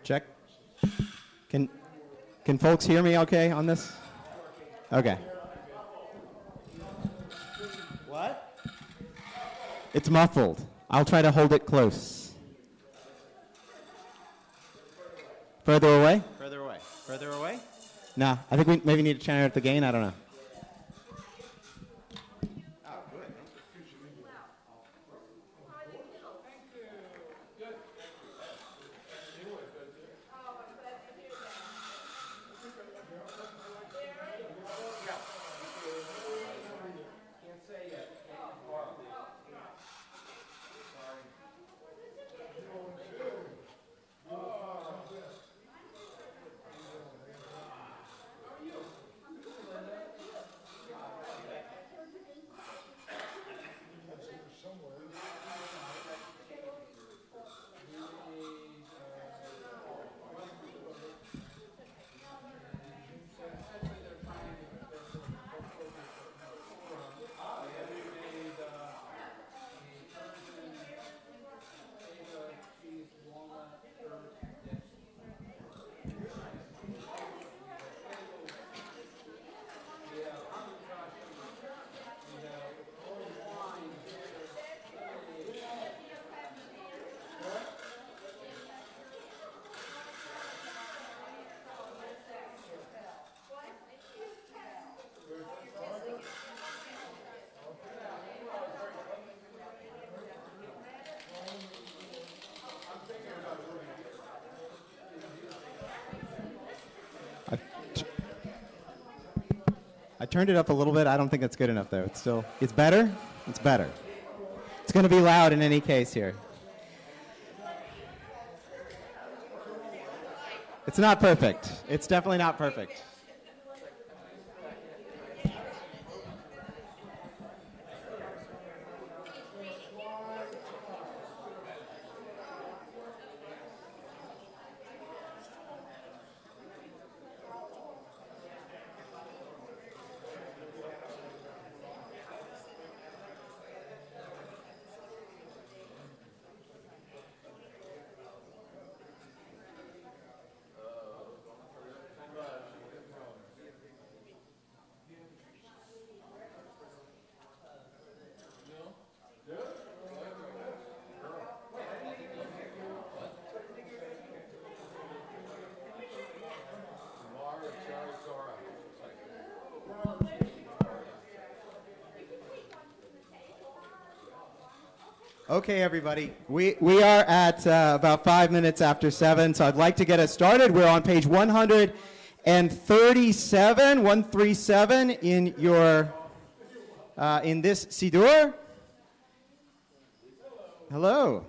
Check. Can folks hear me okay on this? Okay. What? It's muffled. I'll try to hold it close. Further away? Further away. Further away? Nah, I think we maybe need to channel up the gain. I don't know. I turned it up a little bit. I don't think that's good enough, though. It's better? It's better. It's going to be loud in any case here. It's not perfect. It's definitely not perfect. Okay, everybody. We are at about 5 minutes after 7, so I'd like to get us started. We're on page 137 in your in this Siddur. Hello.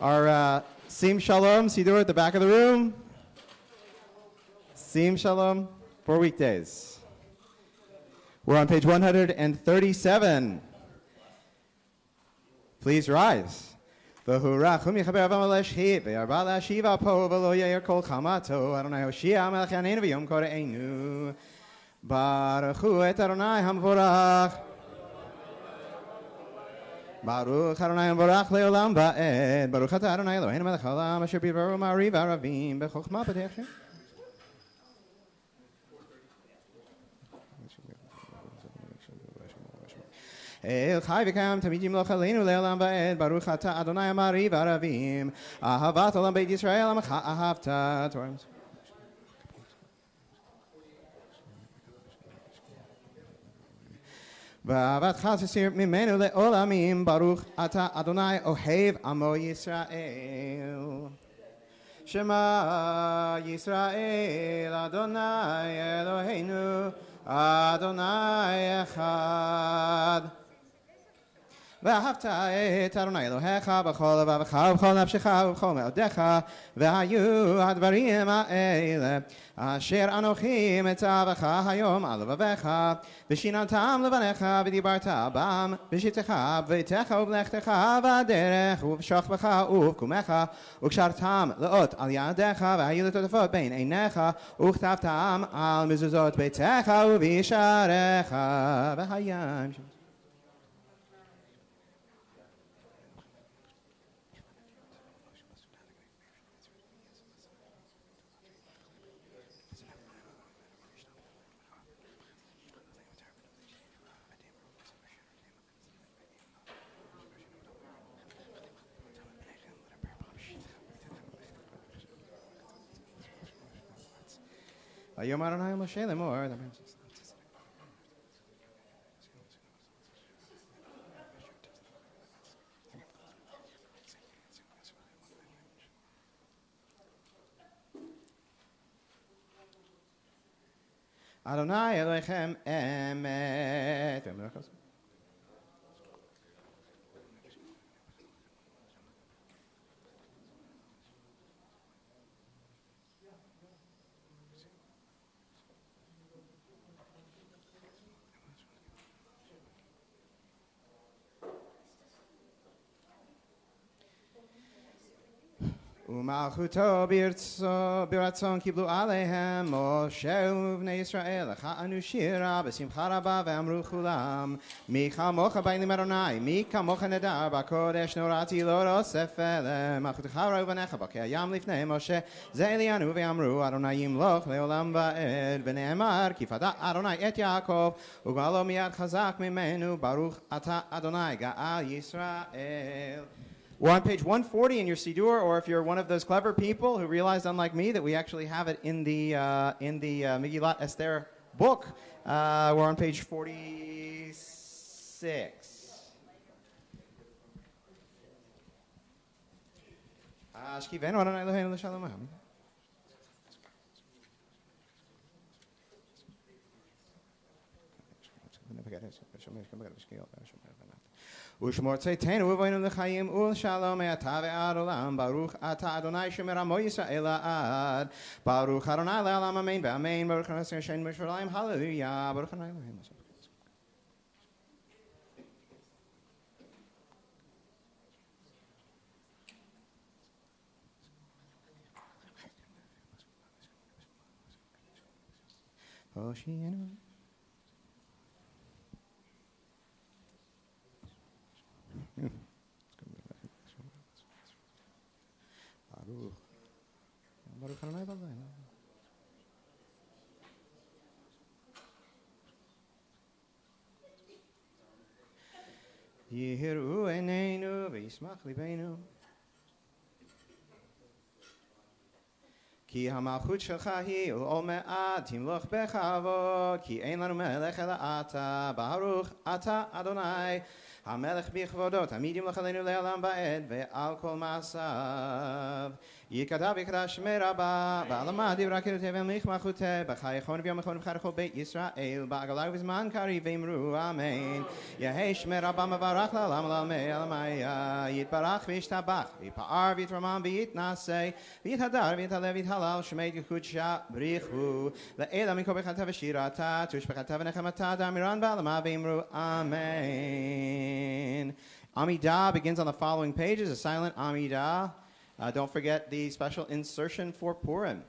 Our Sim Shalom Siddur at the back of the room. Sim Shalom for weekdays. We're on page 137. Please rise. V'hurachum yichaber avam l'shhit v'yarba l'shiva po v'lo yair kol chamato Adonai Hoshia melech yaneinu v'yom koreinu Baruchu et Adonai hamvorach Baruch Adonai hamvorach leolam va'ed Baruch atah Adonai Eloheinu melech haolam asher bidvaru ma'ariv aravim b'chokhmah b'teichim. El chai v'kam tamidim lo chaleinu le'olam va'ed Baruch atah Adonai amari v'aravim Ahavat olam beit Yisrael amacha ahavta Torah. ואהבתך תסיר ממנו לעולמים, ברוך אתה אדוני אוהב עמו ישראל. שמע ישראל אדוני אלוהינו אדוני אחד. ואהבת את אדוני אלוהיך בכל לבבך ובכל נפשך ובכל מאודיך, והיו הדברים האלה אשר אנוכי מצווך היום על לבביך, ושיננתם לבניך ודיברת בם בשבתך בביתך ובלכתך בדרך ובשוכבך ובקומך, וקשרתם לאות על ידיך, והיו לטוטפות בין עיניך, וכתבתם על מזוזות ביתך ובשעריך. והיה ויאמר אדוני אל משה לאמור, אדוני אלוהיכם אמת. ומלכותו ברצון קיבלו עליהם משה ובני ישראל, לחנו שירה בשמחה רבה, ואמרו כולם, מי כמוך בעלים אדוני, מי כמוך נדר בקודש, נוראתי לא רוסף אלה. מלכותך ראו בניך בקע הים לפני משה, זה אלינו ואמרו, אדוני ימלוך לעולם ועד. ונאמר, כי פדה אדוני את יעקב וגאלו מיד חזק ממנו, ברוך אתה אדוני גאל ישראל. We're on page 140 in your Siddur, or if you're one of those clever people who realized, unlike me, that we actually have it in the Megillat Esther book, we're on page 46. Shkivenu Adonai Eloheinu l'shalom. ושמור צאתנו ובואנו לחיים ולשלום מעתה ועד עולם. ברוך אתה אדוני שומר עמו ישראל לעד. ברוך אדוני לעולם אמן ואמן. ברוך אדוני השם בירושלים, הללויה. ברוך אדוני אלוהינו. הושיענו. Baruch Adonai Eloheinu. Yihiru eineinu v'yismach libeinu. כי המלכות שלך היא ולעול מעד, תמלוך בכבוד, כי אין לנו מלך אלא אתה. ברוך אתה אדוני המלך בכבודו, תמיד ימלוך עלינו לעולם ועד, ועל כל מעשיו. יקדע ויקדש שמי רבה, ועלמא דברה כדותי ואמליך מלכותי, בחיי חון ויום אחרון ובחר כל בית ישראל, בעגלה ובזמן קריב ואמרו אמן. יהי שמי רבה מברך לעולם ולעלמי עלמיה, יתברך וישתבח, ויפאר ויתרומם ויתנשא, ויתהדר ויתעלה ויתהלל, שמי קודשה בריחו, לעילא מכל ברכתה ושירתה, תושבחתה ונחמתה, דאמירן בעלמא ואמרו amen. Amidah begins on the following pages, a silent Amidah. Don't forget the special insertion for Purim.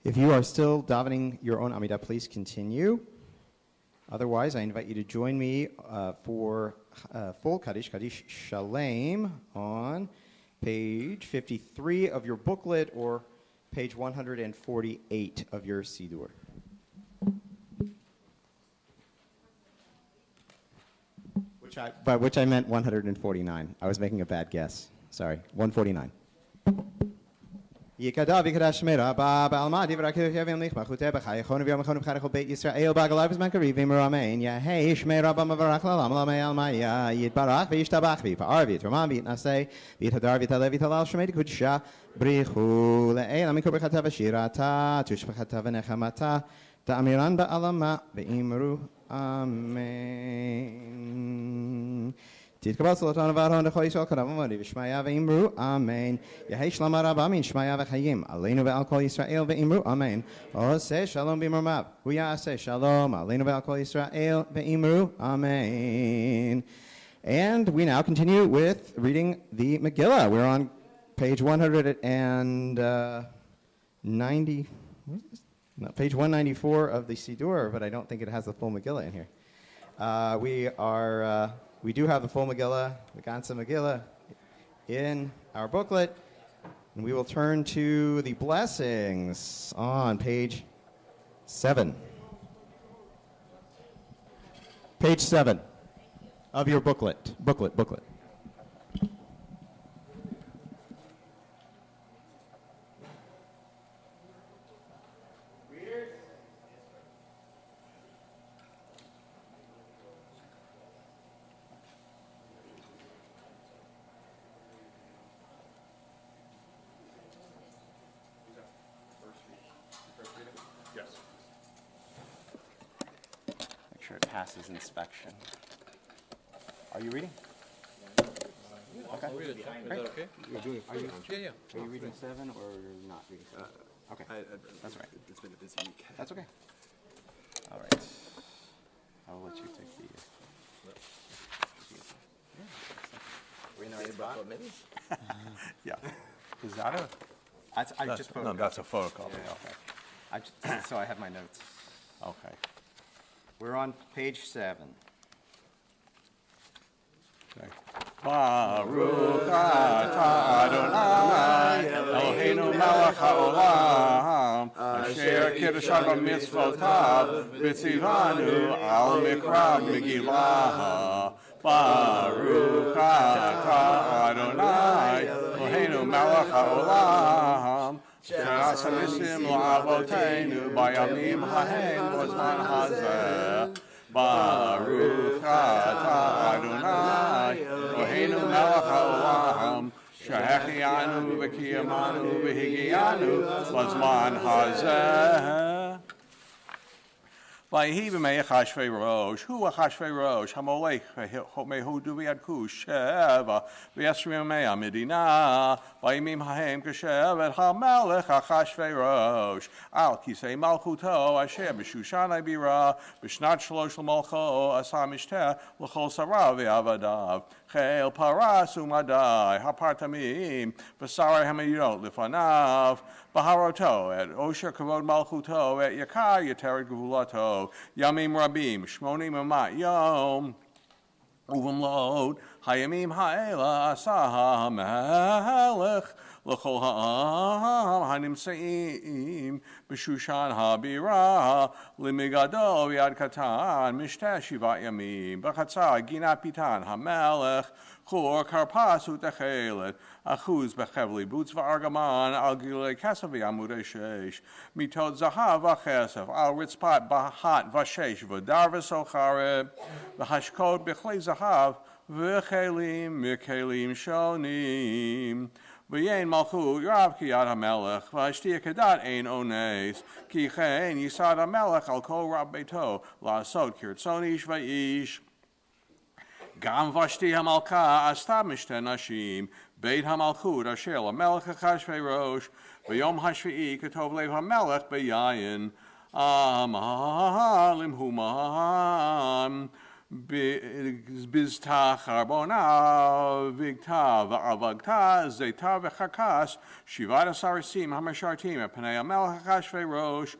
If you are still davening your own Amidah, please continue. Otherwise, I invite you to join me for full Kaddish Shalem on page 53 of your booklet or page 148 of your Siddur. By which I meant 149. I was making a bad guess. Sorry, 149. Yikadav yikadash shmeira ba ba'alma divra kevim lichma chute b'chayachon v'yom chon b'charechol beit Yisrael ba'galav zman karivim ramein yahei shmeira ba mavarach lalam lamei almaya yitbarach v'yishtabach v'yipar v'yitramam v'yitnasei v'yitadar v'yitaleh v'yitalal shmei kudisha brichu le'el amikor b'chatav v'shirata tush b'chatav v'nechamata ta'amiran ba'alama v'imru amen. תתקבל סלטון וערון לכל ישראל קרבם ומודי ושמעיה ואמרו אמן. יהי שלום הרבה מן שמעיה וחיים עלינו ועל כל ישראל ואמרו אמן. עושה שלום במרומיו הוא יעשה שלום עלינו ועל כל ישראל ואמרו amen. And we now continue with reading the Megillah. We're on page 190, no, page 194 of the Siddur, but I don't think it has the full Megillah in here. We do have the full Megillah, the Ganze Megillah, in our booklet, and we will turn to the blessings on page 7. Page 7 of your booklet. Booklet. Passes inspection. Are you reading? Okay. I'll read it. Is that okay? Are you reading 7 or not reading 7? Okay. That's right. It's been a busy week. That's okay. All right. I'll let you take the... We're in the right spot? Yeah. Is that a... I just no, that's a photocopy. Yeah. Okay. So I have my notes. Okay. We're on page 7. Okay. Baruch atah Adonai Eloheinu melech haolam asher kiddushan b'mitzvotav v'tzivanu al mikra Megillah. Baruch atah Adonai Eloheinu melech haolam שעשה ניסים לאבותינו בימים ההם בזמן הזה. ברוך אתה אדוני אלוהינו מלך העולם שהחיינו וקיימנו והגיענו לזמן הזה. ויהי בימי אחשוורוש, הוא אחשוורוש המולך מהודו ויד כוש 27 ימי המדינה, בימים ההם כשבט המלך אחשוורוש על כיסא מלכותו אשר בשושן הבירה, בשנת 3 למלכו עשה משתה לכל שריו ועבדיו, חיל פרס ומדי, הפרטמים ושרי המדינות לפניו, בהרותו את עושר כבוד מלכותו, את יקר יתר את גבולתו, ימים רבים, 80 יום, ובמלאות הימים האלה עשה המלך לכל העם הנמצאים בשושן הבירה, למגדול ויד קטן, משתה 7 ימים, בחצר גינה פיתן המלך, חור כרפס ותכלת, אחוז בחבלי בוץ וארגמן, על גלילי כסף ועמודי 6, מיטות זהב וכסף, על רצפת בהת ושש ודר וסוחרת, והשקות בכלי זהב וכלים מכלים שונים. ויין מלכות רב כיד המלך, והשתייה כדת אין אונס, כי כן יסד המלך על כל רב ביתו, לעשות כרצון איש ואיש. גם ושתי המלכה עשתה משתה נשים, בית המלכות אשר למלך אחשוורוש, ביום השביעי כתוב לב המלך ביין, עמלים הומן, בזתה חרבונה, בגתה ועבגתה, זיתה וחכס, 17 עשים המשרתים את פני המלך אחשוורוש,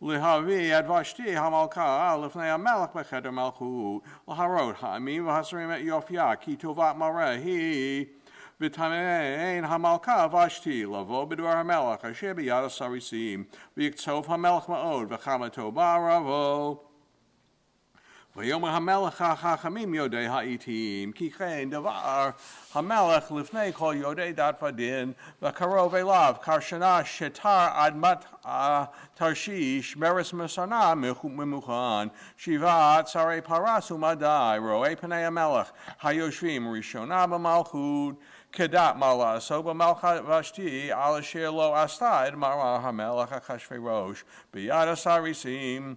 להביא את ושתי המלכה לפני המלך בחדר מלכות, להראות העמים והשרים את יופייה, כי טובת מראה היא, ותמיין המלכה ושתי לבוא בדבר המלך אשר ביד הסריסים, ויקצוף המלך מאוד וחמתו בערבו. ויאמר המלך החכמים יודעי העתים, כי כן דבר המלך לפני כל יודעי דת ודין, וקרוב אליו כשנה שתר אדמת תרשיש, מרס משנה ממוכן, 7 שרי פרס ומדי, רואי פני המלך, היושבים ראשונה במלכות, כדת מה לעשות במלכה ושתי, על אשר לא עשתה את מראה המלך אחשוורוש, ביד הסריסים,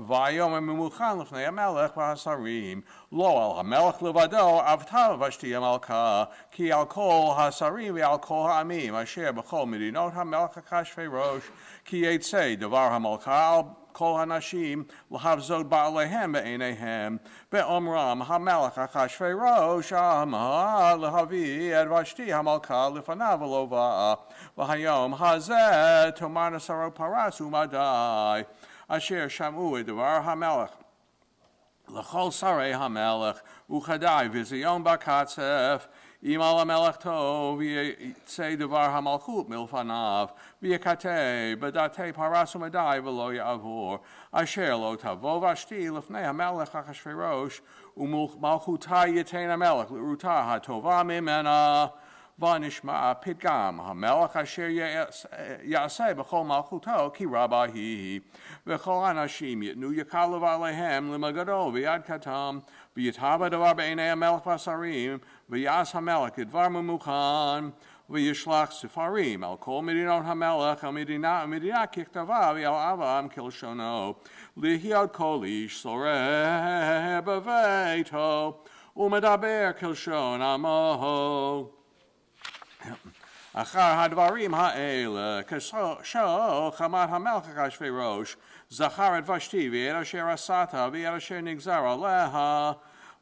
ויאמר ממוכן לפני המלך והשרים, לא על המלך לבדו עבדה ושתי המלכה, כי על כל השרים ועל כל העמים אשר בכל מדינות המלך אחשוורוש, כי יצא דבר המלכה על כל הנשים להבזות בעליהם בעיניהם, באומרם המלך אחשוורוש אמר להביא את ושתי המלכה לפניו ולא באה, והיום הזה תאמרנה שרות פרס ומדי, אשר שמעו את דבר המלך. לכל שרי המלך וכדי וזיון בקצף, אם על המלך טוב יצא דבר המלכות מלפניו, ויקטע בדתי פרס ומדי ולא יעבור, אשר לא תבוא ושתי לפני המלך אחשוורוש, ומלכותה ייתן המלך לראותה הטובה ממנה. ונשמע פתגם המלך אשר יעשה בכל מלכותו כי רבה היא, וכל האנשים יתנו יקר לבעליהם למגדול ויד קטן, ויטב הדבר בעיני המלך והשרים, ויעש המלך כדבר ממוכן, וישלח ספרים על כל מדינות המלך, על מדינה ככתבה ועל עבם כלשונו, להיות כל איש שורה בביתו, ומדבר כלשון עמו. אחר הדברים האלה, כשו חמת המלך אחשוורוש, זכר את ושתי ואת אשר עשתה ואת אשר נגזר עליה,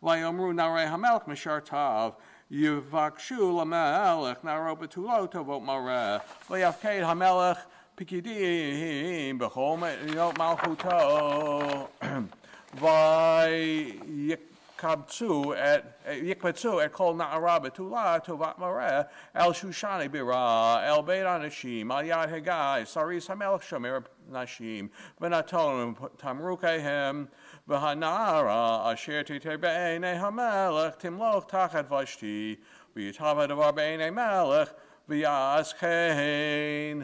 ויאמרו נערי המלך משרתיו, יבקשו למלך נערות בתולות טובות מראה, ויפקד המלך פקידים בכל מדינות מלכותו, יקבצו את כל נערה בתולה טובת מראה אל שושן הבירה, אל בית הנשים, על יד הגיא, סריס המלך שומר נשים, ונתון תמרוקיהם, והנערה אשר תיתן בעיני המלך תמלוך תחת ושתי, ויטב הדבר בעיני מלך, ויעש כן.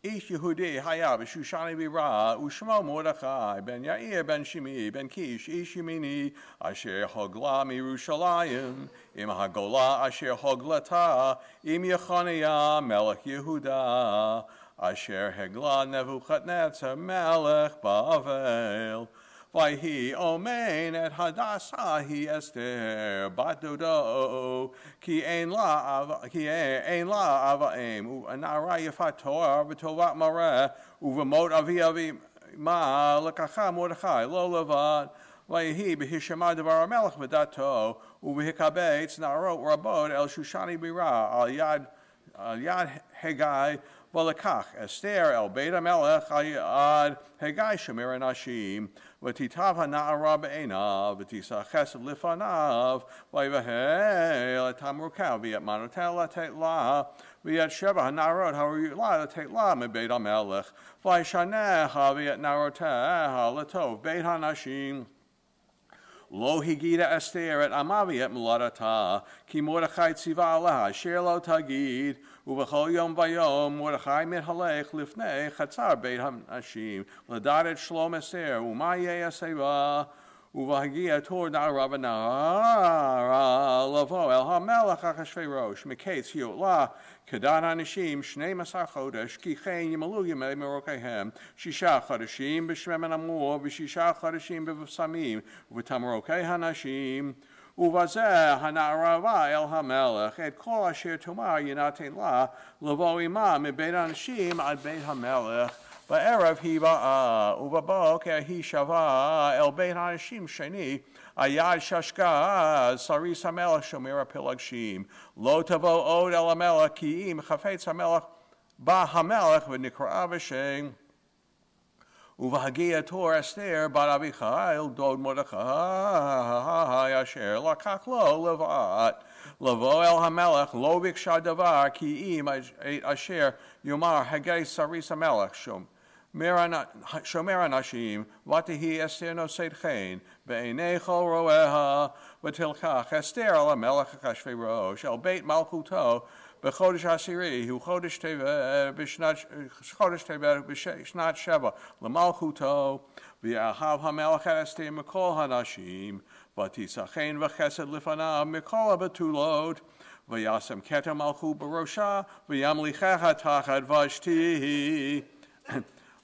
איש יהודי היה בשושני בירה, ושמו מרדכי, בן יאיר, בן שמעי, בן קיש, איש ימיני, אשר הוגלה מירושלים, עם הגולה אשר הוגלתה, עם יחוניה מלך יהודה, אשר הגלה נבוכדנצר מלך בבל. ויהי אומן את הדסה היא אסתר בת דודו, כי אין לה אב ואם, ונערה יפת תואר וטובת מראה, ובמות אבי מה לקחה מרדכי לא לבד. ויהי בהישמע דבר המלך בדתו, ובהקבץ נערות רבות אל שושני בירה על יד הגיא, ולקח אסתר אל בית המלך על יד הגיא שומר הנשים, ותיטב הנערה בעיניו, ותישא חסד לפניו, ויבהל את תמרוקה ואת מנותיה לתת לה, ואת 7 הנערות הראויות לה לתת לה מבית המלך, וישניה ואת נערותיה לטוב בית הנשים. לא הגידה אסתר את עמה ואת מולדתה, כי מרדכי ציווה עליה אשר לא תגיד, ובכל יום ויום מרדכי מתהלך לפני חצר בית הנשים, לדעת את שלום אסתר ומה יעשה בה. ובהגיע תור נערה ונערה לבוא אל המלך אחשוורוש, מקץ היות לה כדעת הנשים 12 חודש, כי כן ימלאו ימי מרוקיהם 6 חודשים בשמן אמור ו6 חודשים בבשמים ובתמרוקי הנשים. ובזה הנערה באה אל המלך, את כל אשר תאמר יינתן לה, לבוא עמה מבית הנשים עד בית המלך. בערב היא באה, ובבוקר היא שבה אל בית הנשים שני, היד ששקה סריס המלך שומר הפלגשים. לא תבוא עוד אל המלך, כי אם חפץ המלך, בא המלך ונקרא בשם. ובהגיע תור אסתר בת אביחיל דוד מרדכי, אשר לקח לו לבת. לבוא אל המלך לא ביקשה דבר, כי אם אשר יאמר הגיא סריס המלך שומר אנשים, ותהי אסתר נושאת חן בעיני כל רואיה, ותלקח אסתר על המלך אחשוורוש אל בית מלכותו בחודש העשירי, הוא חודש טבת בשנת 7 למלכותו, ויאהב המלך את אסתר מכל הנשים, ותישא חן וחסד לפניו מכל הבתולות, וישם כתר מלכות בראשה, וימליכך תחת ושתי.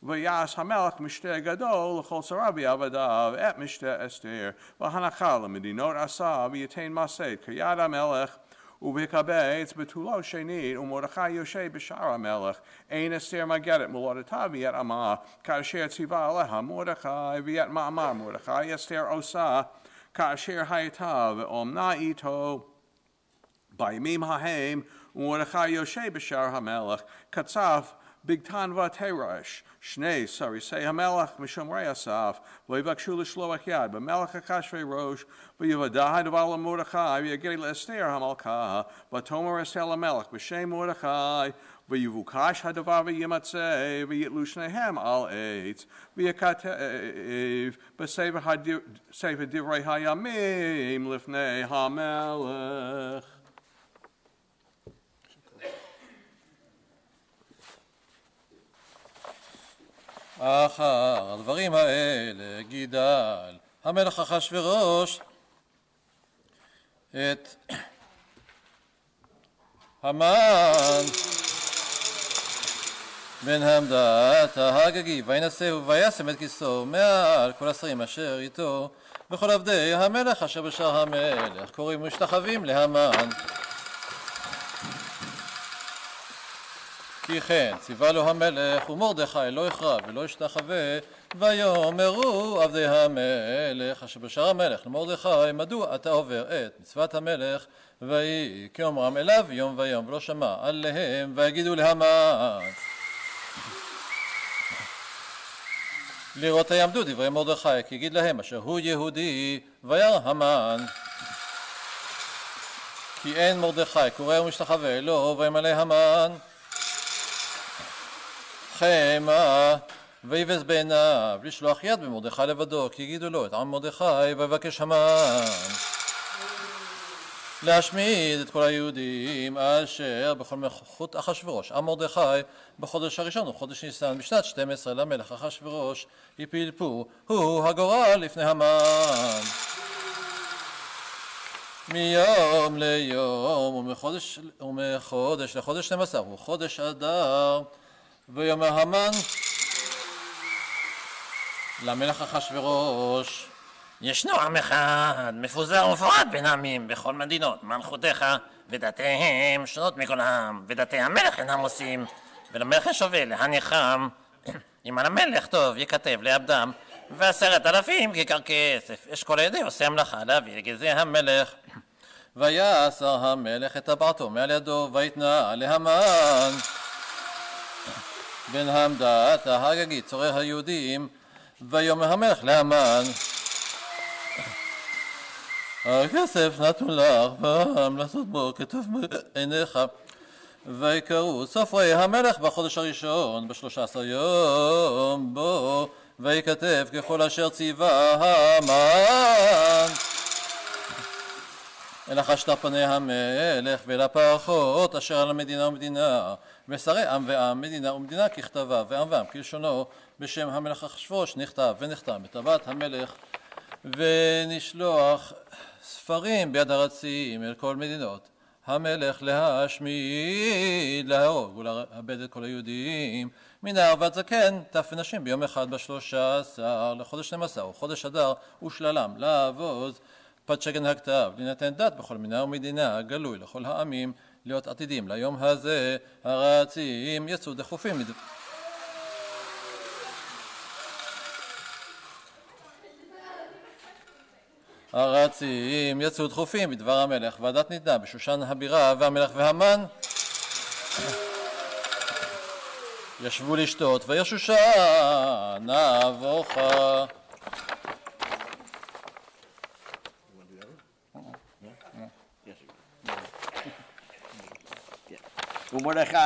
ויעש המלך משתה גדול לכל שריו ועבדיו את משתה אסתר, והנחה למדינות עשה, ויתן מסד כיד המלך, ובקבץ בתולו שנית, ומרדכי יושב בשער המלך. אין אסתר מגדת מולדתה ואת עמה, כאשר ציווה עליה מרדכי, ואת מאמר מרדכי אסתר עושה, כאשר הייתה ואומנה איתו. בימים ההם, ומרדכי יושב בשער המלך, קצף בגתן ותרש, 2 סריסי המלך משומרי הסף, ויבקשו לשלוח יד במלך אחשוורוש, ויוודע הדבר למרדכי, ויגיד לאסתר המלכה, ותאמר אסתר למלך בשם מרדכי, ויבוקש הדבר וימצא, ויתלו שניהם על עץ, ויכתב בספר דברי הימים לפני המלך. אחר הדברים האלה גידל המלך אחשוורוש את המן בן המדת ההגגי, וינשאו וישם את כיסאו מעל כל השרים אשר איתו, וכל עבדי המלך אשר בשער המלך קוראים ומשתחווים להמן. כי כן ציווה לו המלך, ומרדכי לא יכרע ולא ישתחווה, ויאמרו עבדי המלך אשר בשער המלך למרדכי, מדוע אתה עובר את מצוות המלך? ויהי כאומרם אליו יום ויום, ולא שמע עליהם, ויגידו להמן. לראות יעמדו דברי מרדכי, כי יגיד להם אשר הוא יהודי, וירא המן כי אין מרדכי קורא ומשתחווה לו, וימלא המן חמה, ויבז בעיניו לשלוח יד במרדכי לבדו, כי יגידו לו את עם מרדכי, ויבקש המן להשמיד את כל היהודים אשר בכל מלכות אחשוורוש עם מרדכי בחודש הראשון ובחודש ניסן בשנת 12 למלך אחשוורוש הפיל פור הוא הגורל לפני המן. מיום ליום ומחודש לחודש 12 הוא חודש אדר. ויאמר המן למלך אחשוורוש, ישנו עם אחד מפוזר ומפורד בין העמים בכל מדינות מלכותיך, ודתיהם שונות מכל העם, ודתי המלך אינם עושים, ולמלך שווה להניחם. אם על המלך טוב יכתב לעבדם 10,000 כיכר כסף, אשכול ידי עושה המלאכה להביא לגזי המלך. ויאסר המלך את טבעתו מעל ידו ויתנה להמן בן המדת ההגגית צורר היהודים. ויאמר המלך להמן, הכסף נתון לך והעם לעשות בו כטוב בעיניך. ויקראו סופרי המלך בחודש הראשון ב13 יום בו, ויכתב ככל אשר ציווה המן. ולחשת פני המלך ולפחות אשר על המדינה ומדינה, ושרי עם ועם, מדינה ומדינה ככתבה, ועם ועם כלשונו, בשם המלך אחשוורוש נכתב ונחתם בטבעת המלך. ונשלוח ספרים ביד הרצים אל כל מדינות המלך להשמיד, להרוג ולאבד את כל היהודים מנער ועד זקן, טף ונשים ביום אחד ב13 לחודש 12 וחודש אדר, ושללם לעבוז פת שגן הכתב, לנתן דת בכל מדינה ומדינה, גלוי לכל העמים, להיות עתידים ליום הזה. הרצים יצאו דחופים הרצים יצאו דחופים בדבר המלך, והדת ניתנה בשושן הבירה, והמלך והמן ישבו לשתות, וירא שושן נבוכה. ומרדכי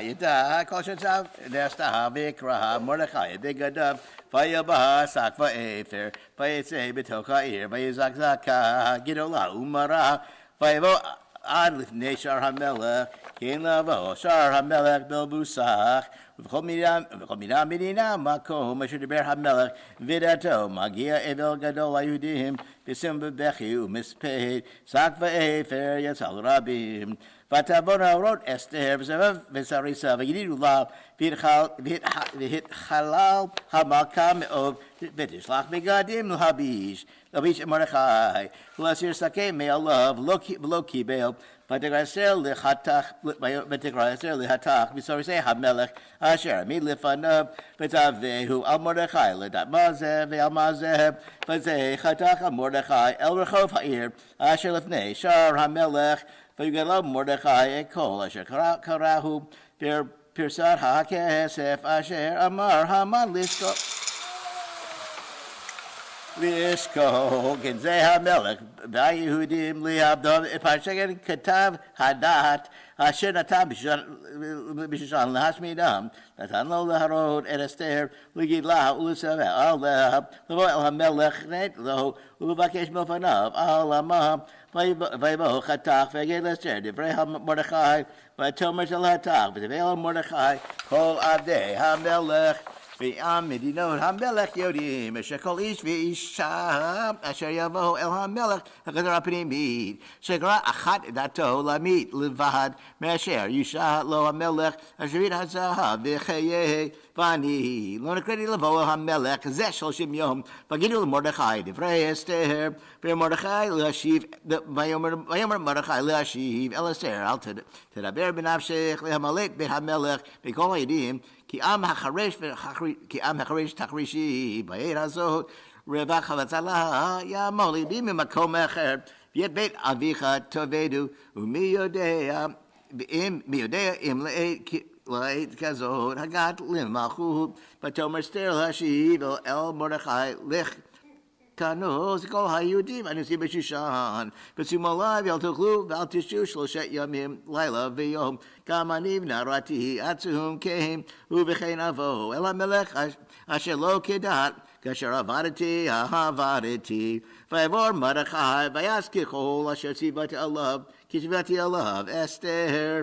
ידע כל שצב נעשתה ויקרא מרדכי בגדיו, ויבא שק ואפר, ויצא בתוך העיר, ויזקזקה גדולה ומרה, ויבוא עד לפני שער המלך, כן לבוא שער המלך בלבוסך, ובכל מדינה מקום אשר דיבר המלך, ודעתו מגיע אבל גדול ליהודים, בשם בבכי ומספד, שק ואפר יצא לרבים. ותבוא נערות אסתר וסריסה ויגידו לה, והתחלל המלכה מאוד, ותשלח בגדים להביש את מרדכי, ולהסיר שקי מעליו ולא קיבל, ותגרסר להטח בסריסי המלך אשר מלפניו, ותביאהו על מרדכי לדעת מה זה ועל מה זה, וזה חתך על מרדכי אל רחוב העיר אשר לפני שער המלך, ויגלה מרדכי את כל אשר קראו פרסת הכסף אשר אמר המן לשקול גנזי המלך והיהודים לעבדו את פרשת כתב הדת אשר נתן בשושן להשמידם, נתן לו להראות את אסתר לגילה ולסבע עליה, לבוא אל המלך לו ולבקש מלפניו על עמם. ויבוא חתך ויגיד לאסתר דברי מרדכי, ותאמר אל חתך ותביא אל מרדכי כל עבדי המלך ועם מדינות המלך יודעים אשר כל איש ואישה אשר יבואו אל המלך החדר הפנימית, שגרה אחת דתו להמית לבד מאשר ישע לו המלך אשר יתעשה וחיי. ואני לא נקראתי לבוא אל המלך זה 30 יום, וגידו למרדכי דברי אסתר, ומרדכי להשיב, ויאמר מרדכי להשיב אל אסתר, אל תדבר בנפשך להמלט בית המלך בכל העדים, כי עם החרש תחרישי בעת הזאת, רווח והצלה יעמוד ליבי ממקום אחר, ואת בית אביך תאבדו, ומי יודע אם לעת כזאת הגעת למלכות. ותאמר אסתר להשיב אל מרדכי, לך כנוס כל היהודים הנוסעים בשושן, ושימו לב אל תאכלו ואל תשתו 3 ימים לילה ויום, גם אני ונערתי עצום כן, ובכן אבוא אל המלך אשר לא כדת כאשר עבדתי, ויעבור מרדכי, ויעש ככל אשר ציוויתי עליו, כי ציוויתי עליו אסתר.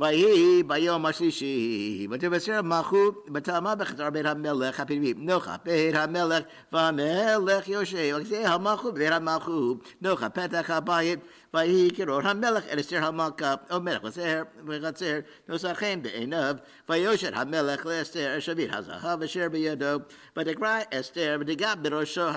ויהי ביום השלישי, ותבשר מלכות בתמה בחצר בית המלך הפנימי, נוכח בית המלך, והמלך יושב על כיסא המלכות בבית המלכות, נוכח פתח הבית, ויהי כראות המלך את אסתר המלכה, המלך בחצר, נושא חן בעיניו, ויושת המלך לאסתר השביט הזהב אשר בידו, ותקרא אסתר ותיגע בראשו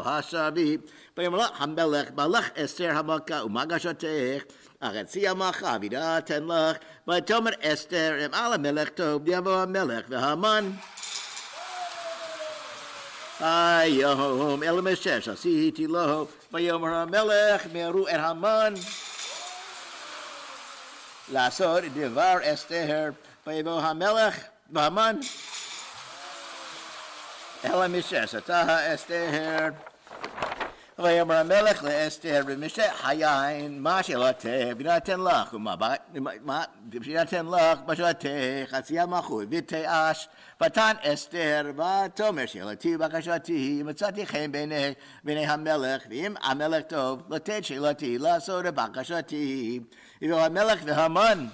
השביט, ויאמר המלך, מלך אסתר המלכה ומגשתך, ארצי המלכה וידעתן לך, ותאמר אסתר אם על המלך טוב, יבוא המלך והמן. היום אל המשש עשיתי לו, ויאמר המלך מיהרו את המן לעשות דבר אסתר, ויבוא המלך והמן אל המשש עשתה אסתר. ויאמר המלך לאסתר במשך היין, מה שאלתך ונתן לך, ונתן לך בשאלתך, חצי המלכות ותיאש, ותן אסתר, ותאמר שאלתי בקשתי, מצאתי חן בעיני המלך, ואם המלך טוב, לתת שאלתי, לעשות את בקשתי. ויבוא המלך והמן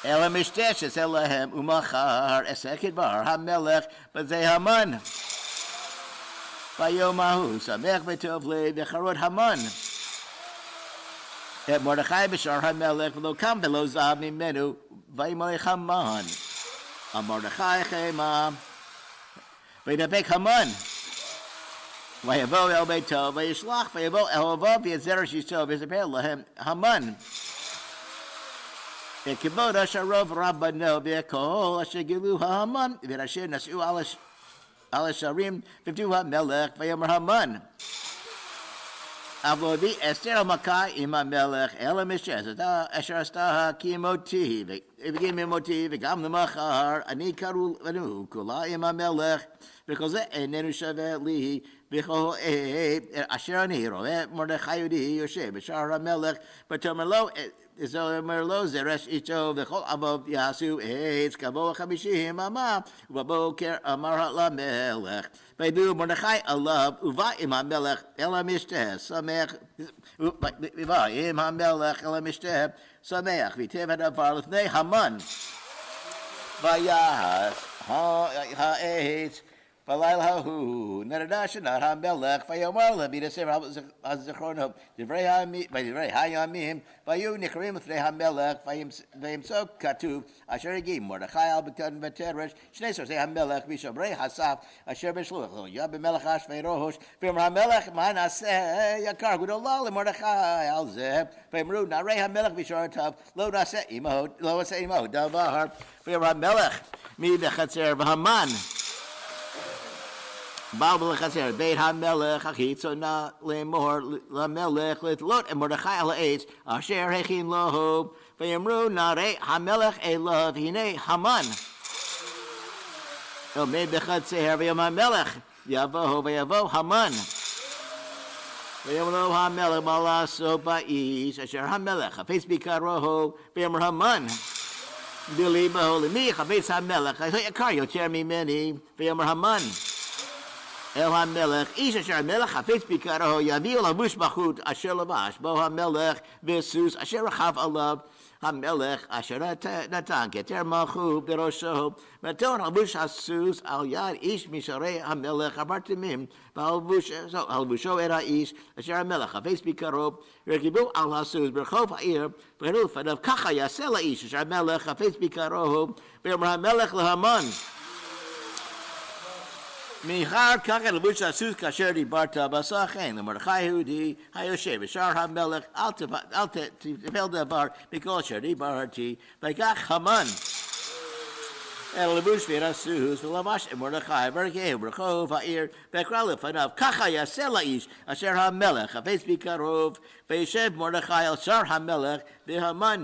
אל המשתה שעשה להם, ומחר עשה כדבר המלך בזה המן. ביום ההוא שמח וטוב לב וחרות המן את מרדכי בשער המלך, ולא קם ולא זב ממנו, וימלך המן על מרדכי חמה. וידבק המן, ויבוא אל ביתו, וישלח ויבוא אל אוהביו ואת זרע אשתו, ויספר להם המן את כבוד אשר רב בנו, וכל אשר גילו המן, ואת אשר נשאו על השערים, ופתו המלך, ויאמר המן, אבל הביא אסתר המלכה עם המלך אל המשש אשר עשתה כי מותי, וגם למחר אני קראו לנו כולה עם המלך, וכל זה איננו שווה לי, וכל אשר אני רואה מרדכי יהודי יושב בשער המלך, ותאמר לו, אומר לו זרש איתו, וכל אבו יעשו עץ כבוא 50 אמה, ובבוקר אמר למלך, וידעו מרדכי עליו, ובא עם המלך אל המשתה, שמח, ובא עם המלך אל המשתה, שמח, ויטב הדבר לפני המן, ויעש העץ, בלילה ההוא נרדה שנת המלך, ויאמר לה בספר הזיכרונות, דברי הימים, והיו נקראים לפני המלך, וימצא כתוב, אשר הגיע מרדכי על בגתן ותרש, שני סוסי המלך בשומרי הסף, אשר בשלוח לו, במלך אחשוורוש, ואמר המלך, מה נעשה יקר גדולה למרדכי על זה, ואמרו, נערי המלך בשורתיו, לא נעשה עמו דבר, ואמר המלך, מי בחצר והמן, באו לחצר בית המלך החיצונה לאמור למלך לתלות את מרדכי על העץ אשר הכין לו, ויאמרו נערי המלך אליו, הנה המן עומד בחצר, ויאמר המלך ויבוא המן, ויאמר לו המלך מה לעשות באיש אשר המלך חפץ ביקרו, ויאמר המן בליבו, למי חפץ המלך יקר יותר ממני, ויאמר המן אל המלך, איש אשר המלך חפץ ביקרו, יביאו לבוש בחוט אשר לבש בו המלך, וסוס אשר רכב עליו המלך, אשר נתן כתר מלכות בראשו, ותון לבוש הסוס על יד איש משרי המלך הברתמים, ועל לבושו את האיש אשר המלך חפץ ביקרו, ורכבו על הסוס ברחוב העיר, והראו לפניו, ככה יעשה לאיש אשר המלך חפץ ביקרו, ואמר המלך להמן, מאחר כך לבוש הסוס כאשר דיברת, ועשה כן למרדכי היהודי היושב בשער המלך, אל תפל דבר מכל אשר דיברתי, ויקח המן אל לבוש ואת הסוס, ולבש את מרדכי ורכב ברחוב העיר, ויקרא לפניו, ככה יעשה לאיש אשר המלך חפץ בקרוב, וישב מרדכי על שער המלך, והמן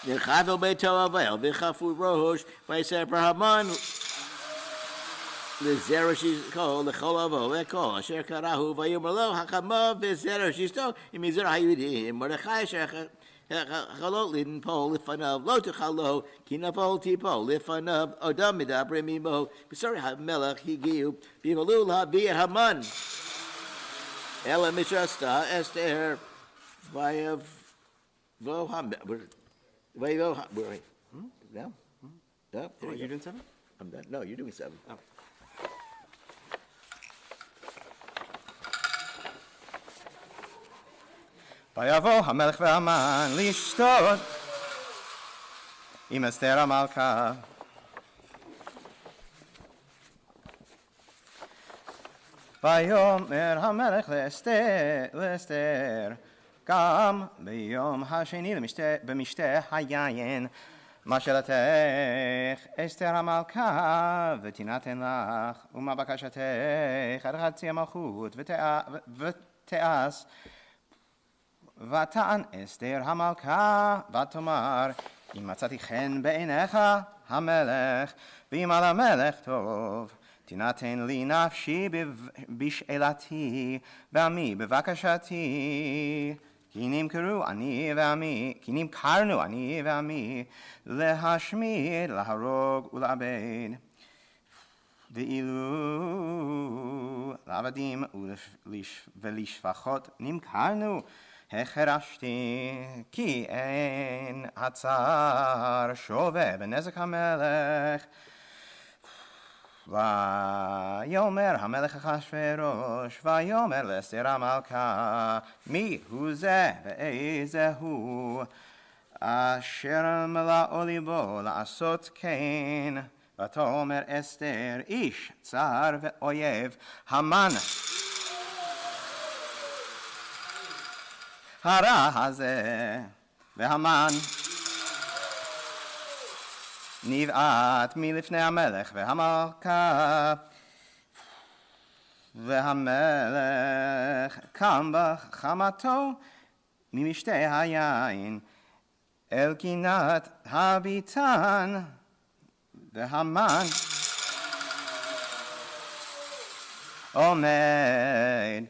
נרחב אל ביתו אבל, וכפו ראש, ויספר המן לזרע אשתו, לכל אבו וכל אשר קראו, ויאמר לו, החמה וזרע אשתו, עם מזרע היהודים, מרדכי אשר חלות לנפול לפניו, לא תחלו, כי נפול תיפול לפניו, עודם מדברים עמו. בשרי המלך הגיעו, ויבלו להביא את המן. אלא משעשתה אסתר, ויבוא המלך. No? No? Oh, you doing 7? I'm done. No, you're doing 7. Oh. ויבוא המלך והמן לשתות עם אסתר המלכה. ויאמר המלך לאסתר, גם ביום השני במשתה היין, מה שאלתך אסתר המלכה ותינתן לך, ומה בקשתך עד חצי המלכות ותעש. ותען אסתר המלכה ותאמר, אם מצאתי חן בעיניך המלך, ואם על המלך טוב, תינתן לי נפשי בשאלתי, ועמי בבקשתי. כי נמכרנו אני ועמי להשמיד, להרוג ולאבד. ואילו לעבדים ולשפחות נמכרנו, החרשתי, כי אין הצער שווה בנזק המלך. ויאמר המלך אחשוורוש, ויאמר לאסתר המלכה, מי הוא זה ואיזה הוא, אשר מלאו ליבו לעשות כן. ותאמר אסתר, איש צר ואויב, המן הרע הזה, והמן נבעט מלפני המלך והמלכה, והמלך קם בחמתו ממשתה היין אל גינת הביתן, והמן עומד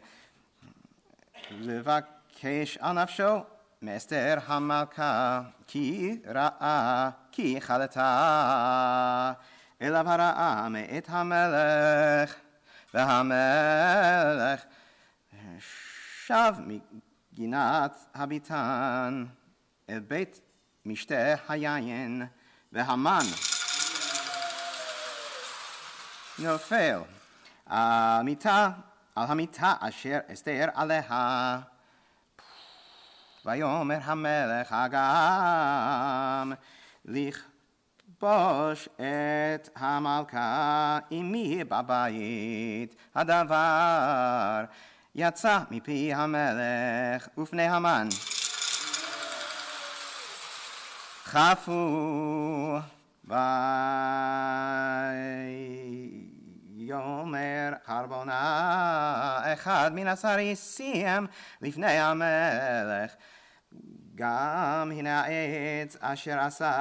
לבקש על נפשו מאסתר המלכה, כי ראה, כי חלתה אליו הרעה מאת המלך. והמלך שב מגינת הביתן אל בית משתה היין, והמן נופל על המיטה אשר אסתר עליה. ויאמר המלך אגם לכבוש את המלכה, אמי בבית. הדבר יצא מפי המלך ופני המן חפו. ויאמר חרבונה אחד מן הסריסים לפני המלך, גם הנה העץ אשר עשה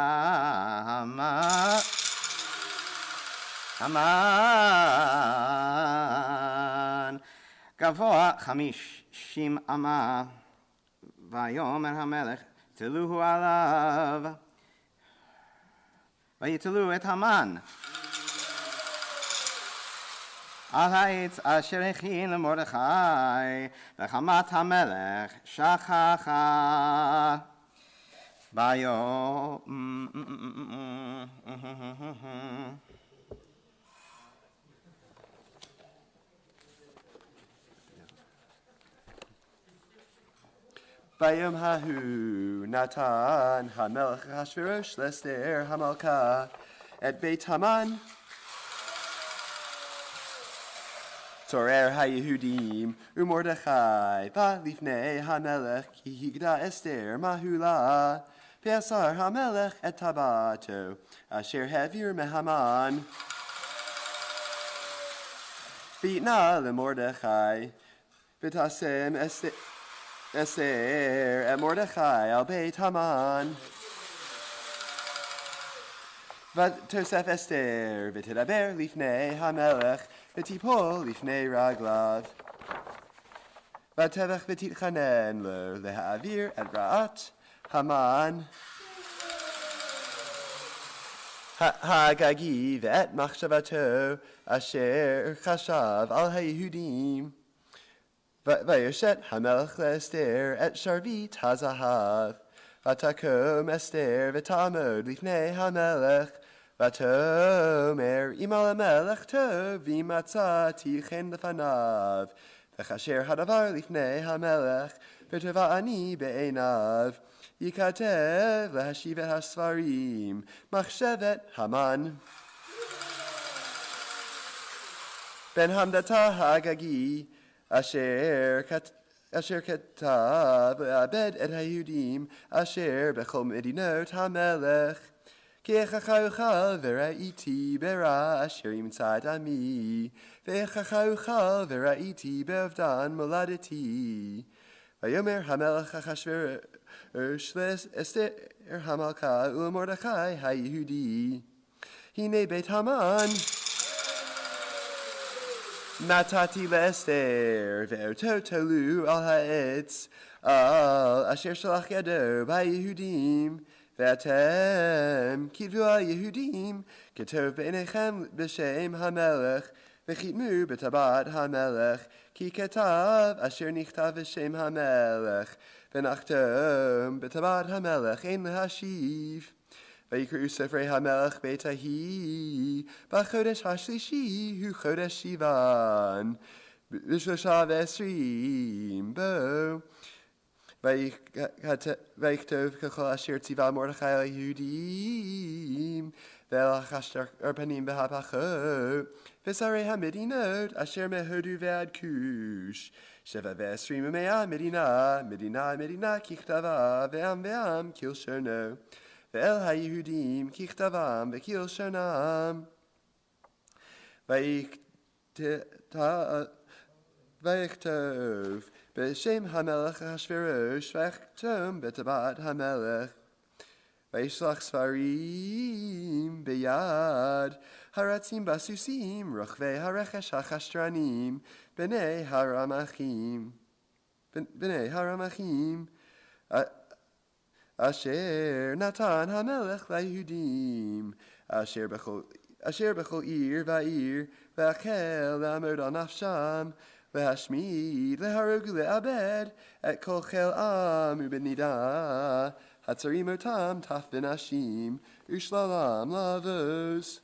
המן גבוה 50 אמה. ויאמר המלך תלוהו עליו, ויתלו את המן על העץ אשר הכין למרדכי, וחמת המלך שכחה. ביום ההוא נתן המלך אחשוורוש לאסתר המלכה את בית המן, צורר היהודים, ומרדכי בא לפני המלך, כי הגדה אסתר מהולה. ואסר המלך את טבעתו אשר העביר מהמן, ויתנה למרדכי, ותשם אסתר את מרדכי על בית המן. ותוסף אסתר ותדבר לפני המלך, ותיפול לפני רגליו. ותבך ותתחנן לו להעביר את רעת Haman. Hagagi ואת מחשבתו אשר חשב על היהודים. וישת המלך לאסתר את שרביט הזהב. ותקום אסתר ותעמוד לפני המלך. ותאמר אם על המלך טוב אם מצאתי חן לפניו. וכאשר הדבר לפני המלך וטובה אני בעיניו. ייכתב להשיב את הספרים, מחשבת המן. בן המדתה האגגי, אשר כתב לאבד את היהודים, אשר בכל מדינות המלך. כי איכך אוכל וראיתי ברע אשר ימצא את עמי, ואיכך אוכל וראיתי באובדן מולדתי. ויאמר המלך אחשורוש לאסתר המלכה ולמרדכי היהודי, הנה בית המן נתתי לאסתר, ואותו תלו על העץ, על אשר שלח ידו ביהודים, ואתם כתבו על יהודים, כתוב בעיניכם בשם המלך, וחיתמו בטבעת המלך, כי כתב אשר נכתב בשם המלך, ונחתום בטבעת המלך אין להשיב. ויקראו ספרי המלך בית ההיא, בחודש השלישי הוא חודש סיוון, ב13 בו. ויכתוב ככל אשר ציווה מרדכי על היהודים, ולחש פנים בהפכות, ושרי המדינות אשר מהודו ועד כוש, 27 מדינה ככתבה, ועם כלשונו, ואל היהודים ככתבם וכלשונם. ויכתוב בשם המלך אחשורוש, ויחתום בטבעת המלך. וישלח ספרים ביד הרצים בסוסים, רוכבי הרכש החשטרנים, בני הרמחים, אשר נתן המלך ליהודים, אשר בכל עיר ועיר, להקל לעמוד על נפשם, להשמיד, להרוג ולאבד את כל חיל עם ובנידה, הצרים אותם טף ונשים, ושללם לבוז.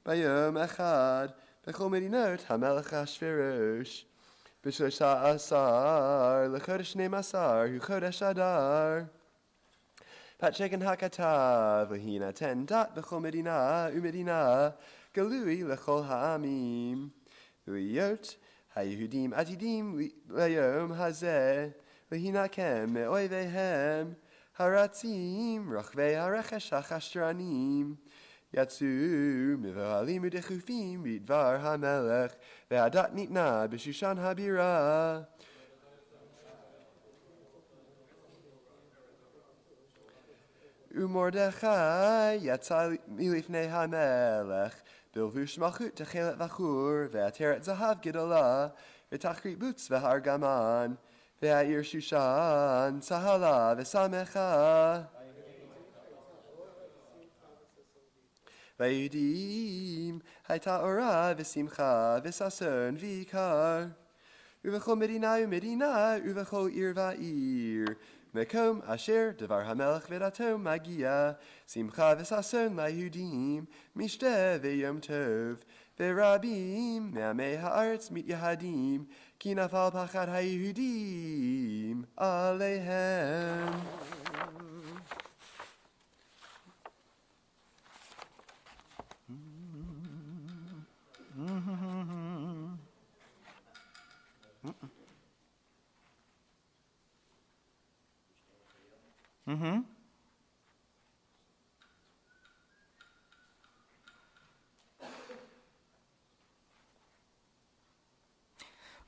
ביום אחד, בכל מדינות המלך אחשורוש, ב13 לחודש 12 הוא חודש אדר. פתשגן הכתב, להינתן דת בכל מדינה ומדינה, גלוי לכל העמים. ולהיות היהודים עתידים ליום הזה, להינקם מאויביהם, הרצים רוכבי הרכש החשטרנים. יצאו מבוהלים ודחופים בדבר המלך, והדת ניתנה בשושן הבירה. ומרדכי יצא מלפני המלך, בלבוש מלכות תכלת בחור, ועטרת זהב גדולה, ותחרית בוץ והרגמן, והעיר שושן צהלה ושמחה. ליהודים הייתה אורה ושמחה וששון ויקר, ובכל מדינה ומדינה ובכל עיר ועיר, מקום אשר דבר המלך ודתו מגיע, שמחה וששון ליהודים, משתה ויום טוב, ורבים מעמי הארץ מתייהדים, כי נפל פחד היהודים עליהם.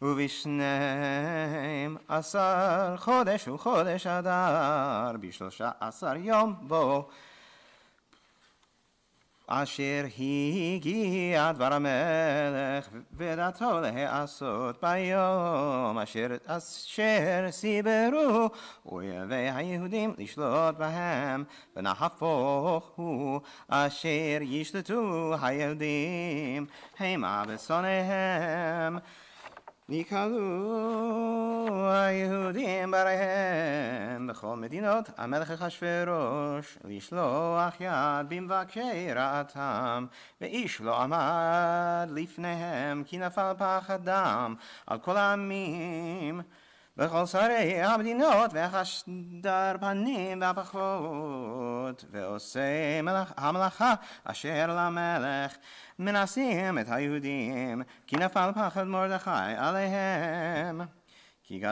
ובשנים 10 חודש וחודש אדר, ב13 יום בו אשר הגיע דבר המלך ודעתו להיעשות ביום אשר סיברו אויבי היהודים לשלוט בהם ונהפוך הוא אשר ישלטו היהודים המה בשונאיהם נקהלו היהודים בריהם בכל מדינות המלך אחשוורוש לשלוח יד במבקשי רעתם ואיש לא עמד לפניהם כי נפל פחדם על כל העמים בכל שרי המדינות והחשדר פנים והפחות ועושי המלאכה אשר למלך מנסים את היהודים כי נפל פחד מרדכי עליהם כי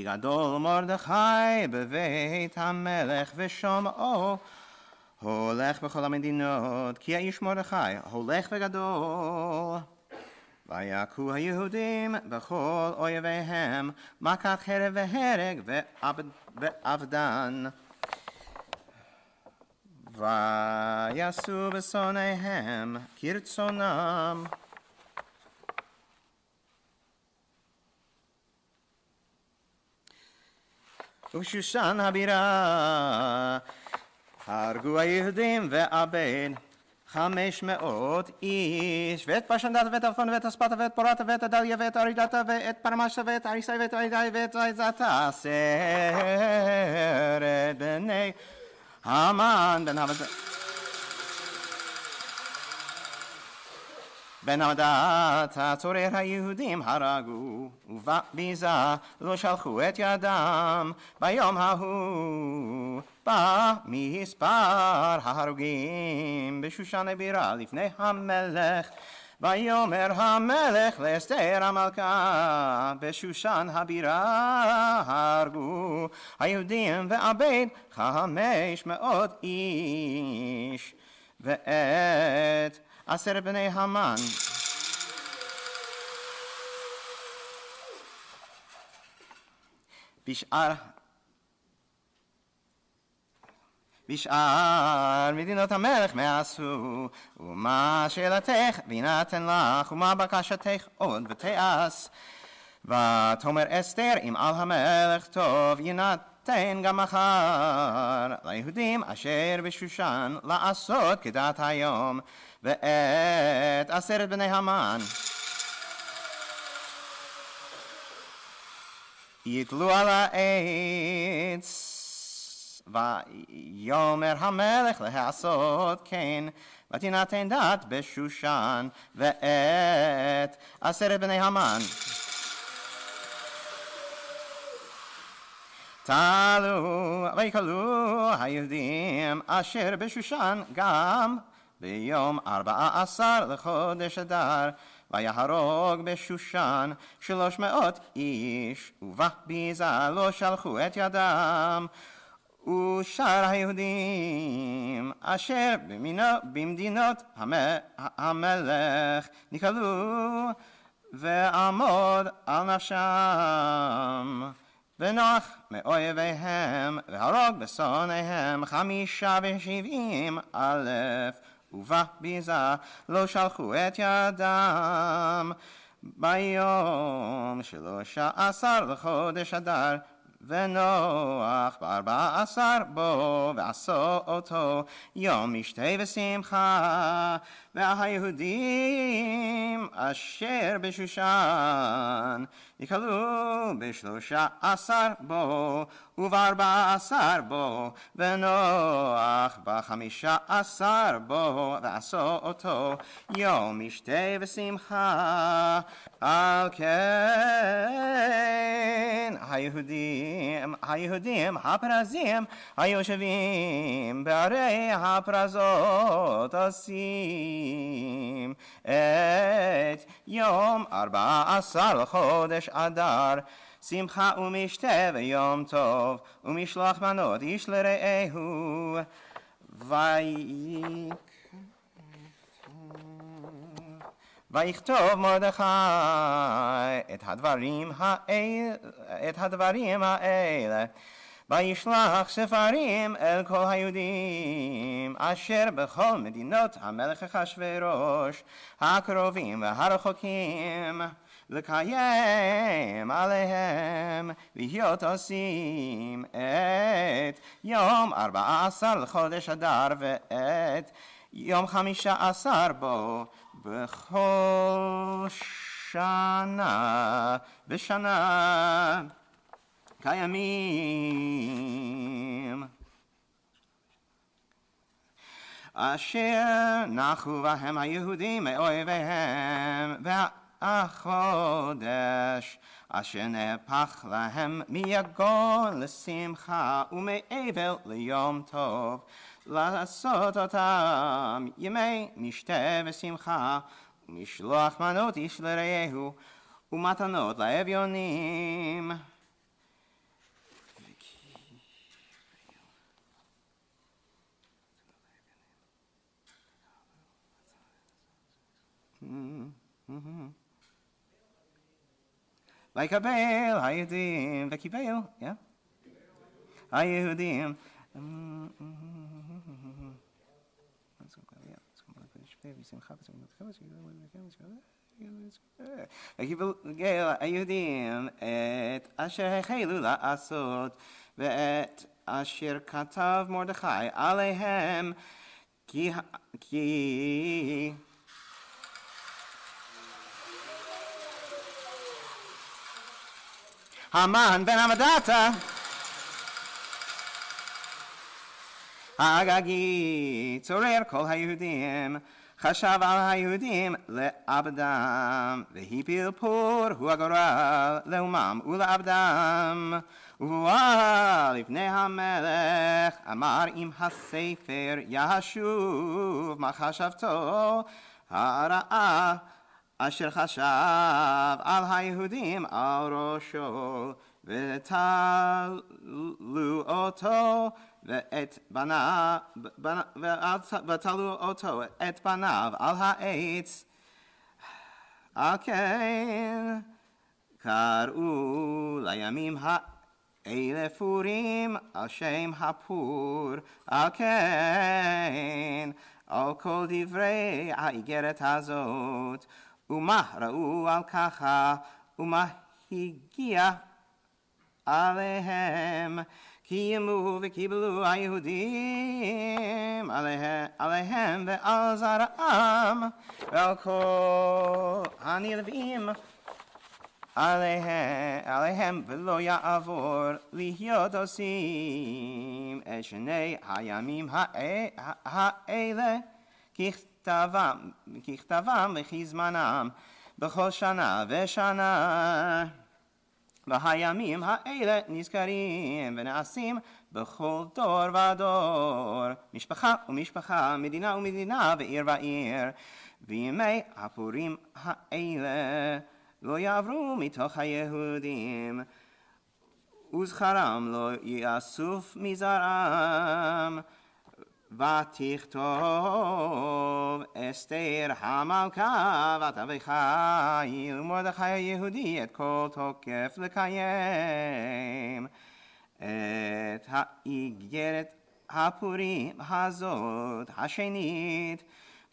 גדול מרדכי בבית המלך ושומעו הולך בכל המדינות כי האיש מרדכי הולך וגדול ויכו היהודים בכל אויביהם מכת חרב והרג ואבדן ויעשו בשונאיהם כרצונם ובשושן הבירה הרגו היהודים ועבד 500 איש ואת פרשנדתה ואת אלפון ואת אספתה ואת פורתה ואת הדליה ואת ארידתה ואת פרמשתה ואת אריסי ואת ארידי ואת עזתה 10 בני המן בן המדת הצורר היהודים הרגו ובביזה לא שלחו את ידם ביום ההוא במספר ההרוגים בשושן הבירה לפני המלך ויאמר המלך לאסתר המלכה בשושן הבירה הרגו היהודים ועבד 500 איש ואת 10 בני המן בשאר מדינות המלך מעשו ומה שאלתך וינתן לך ומה בקשתך עוד ותעש ותאמר אסתר אם על המלך טוב יינתן גם מחר ליהודים אשר בשושן לעשות כדעת היום ואת 10 בני המן יתלו על העץ ויאמר המלך לעשות כן ותינתן דת בשושן ואת 10 בני המן תעלו ויקלו היהודים אשר בשושן גם ביום 14 לחודש אדר ויהרוג בשושן 300 איש ובביזה לא שלחו את ידם ושאר היהודים אשר במדינות המלך נקהלו ועמוד על נפשם ונוח מאויביהם והרוג בשונאיהם 75,000 ובביזה לא שלחו את ידם ביום 13 לחודש אדר ונוח ב14 בו ועשו אותו יום משתה ושמחה והיהודים אשר בשושן נקהלו ב13 בו וב14 בו ונוח ב15 בו ועשו אותו יום משתה ושמחה על כן היהודים הפרזים היושבים בערי הפרזות עושים את יום 14 לחודש אדר שמחה ומשתה ויום טוב ומשלוח מנות איש לרעהו ויכתוב מרדכי את הדברים האלה וישלח ספרים אל כל היהודים אשר בכל מדינות המלך אחשוורוש הקרובים והרחוקים לקיים עליהם להיות עושים את יום 14 לחודש אדר ואת יום 15 בו בכל שנה בשנה קיימים אשר נחו בהם היהודים מאויביהם והחודש אשר נהפך להם מיגון לשמחה ומאבל ליום טוב לעשות אותם ימי משתה ושמחה ומשלוח מנות איש לרעהו ומתנות לאביונים ויקבל היהודים וקיבל, היהודים וקיבל היהודים את אשר החלו לעשות ואת אשר כתב מרדכי עליהם כי המן בן המדתה האגגי צורר כל היהודים חשב על היהודים לאבדם והפיל פור הוא הגורל לאומם ולאבדם ובואה לפני המלך אמר עם הספר ישוב מה חשבתו הרעה אשר חשב על היהודים על ראשו ותלו אותו ואת בניו ותלו אותו את בניו על העץ על כן קראו לימים האלה פורים על שם הפור על כן על כל דברי האיגרת הזאת ומה ראו על ככה ומה הגיע עליהם קיימו וקיבלו היהודים עליהם ועל זרעם ועל כל הנלווים עליהם ולא יעבור להיות עושים את שני הימים האלה ככתבם וכזמנם בכל שנה ושנה והימים האלה נזכרים ונעשים בכל דור ודור משפחה ומשפחה מדינה ומדינה ועיר ועיר וימי הפורים האלה לא יעברו מתוך היהודים וזכרם לא יאסוף מזרעם ותכתוב אסתר המלכה ותבחי ומרדכי היהודי את כל תוקף לקיים את האיגרת הפורים הזאת השנית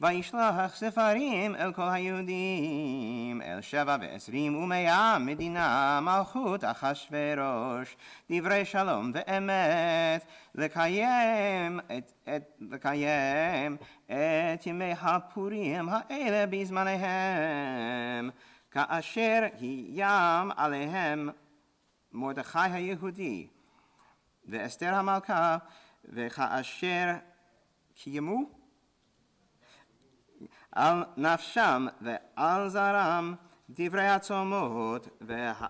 וישלח ספרים אל כל היהודים אל 27 מדינה מלכות אחשוורוש דברי שלום ואמת לקיים את ימי הפורים האלה בזמניהם כאשר איים עליהם מרדכי היהודי ואסתר המלכה וכאשר קיימו על נפשם ועל זרם דברי הצומות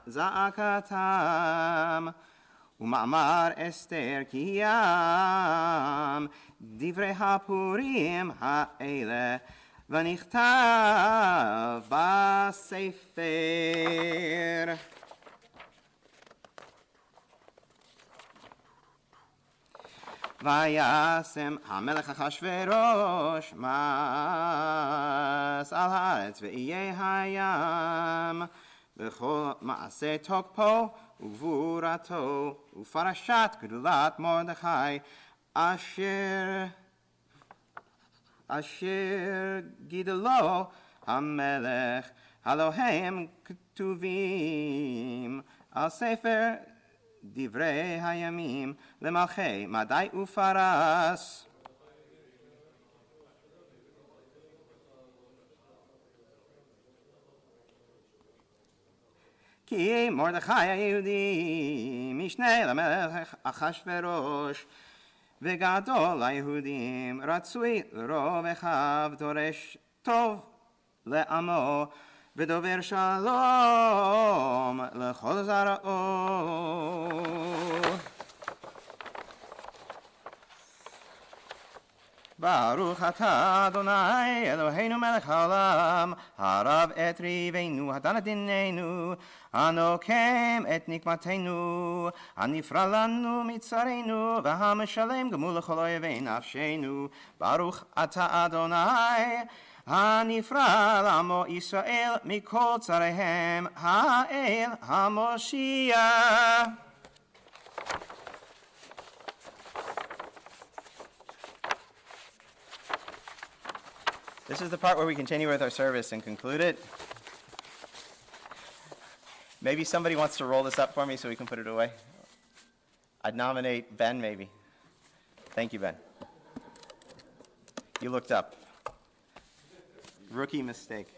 וזעקתם ומאמר אסתר קיים דברי הפורים האלה ונכתב בספר וישם המלך אחשוורוש מס על הארץ ואיי הים בכל מעשה תוקפו וגבורתו, ופרשת גדולת מרדכי, אשר גידלו המלך, הלא הם כתובים על ספר דברי הימים למלכי מדי ופרס. כי מרדכי היהודי משנה למלך אחשוורוש, וגדול היהודים רצוי לרוב אחיו, דורש טוב לעמו, ודובר שלום לכל זרעו. ברוך אתה אדוני אלוהינו מלך העולם, הרב את ריבנו, הדן את דיננו, הנוקם את נקמתנו, הנפרע לנו מצרינו, והמשלם גמול לכל אויבי נפשנו. ברוך אתה אדוני הנפרע לעמו ישראל מכל צריהם, האל המושיע. This is the part where we continue with our service and conclude it. Maybe somebody wants to roll this up for me so we can put it away. I'd nominate Ben, maybe. Thank you, Ben. You looked up. Rookie mistake.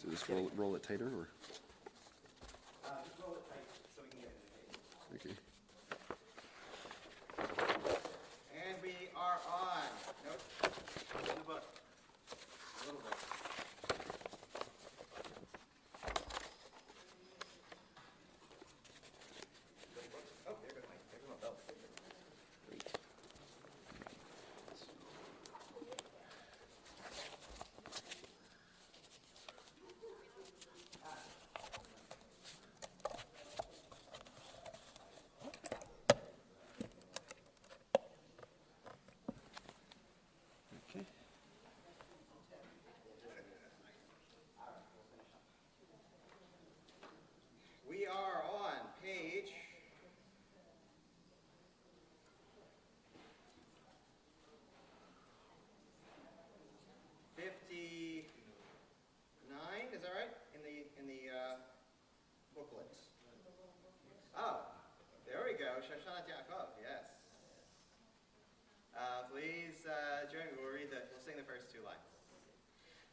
So just roll it tighter, or? Just roll it tight so we can get it. Okay. And we are on. Nope. In the book. A little bit. Oh, there goes my belt. Okay. We are on page 59. Is that right? In the booklet. Oh, there we go. Shoshanat Yaakov. Yes. Please join me. We'll sing the first two lines.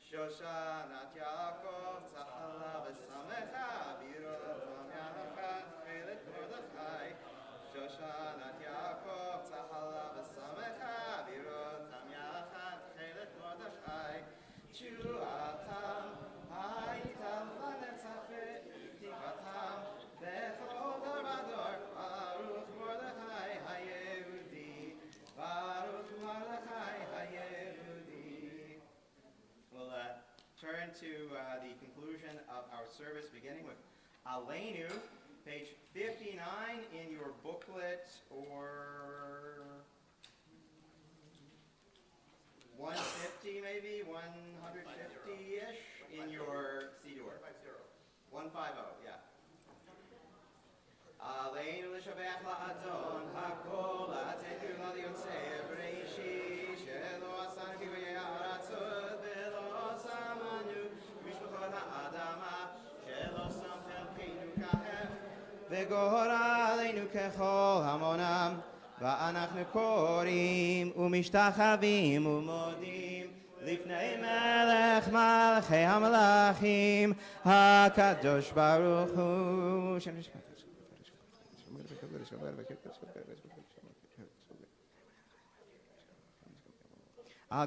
Shoshanat Yaakov Tzala v'samecha b'rotam Yaakov Chelet Mordechai. Shoshanat Yaakov Tzala v'samecha b'rotam Yaakov Chelet Mordechai. Shuatam ha'yitam lanetzach v'tikvatam b'chol dor v'dor. Baruch Mordechai ha'Yehudi. Baruch Mordechai ha'Yehudi. We'll turn to the conclusion of our service, beginning with Aleinu, page 59 in your booklet, or 150 maybe, 150-ish in your Siddur. 150, yeah. Aleinu l'shavech la'adon hakol atenu la'liyotzeh b'reishi shelo asanu kivoyei ha'aratzot v'lo samanu mishpachot ha'adama shelo samchem keinu kahem v'gora aleinu kechol hamonam va'anachnu korim u'mishtachavim u'modim לפני מלך מלכי המלכים הקדוש ברוך הוא.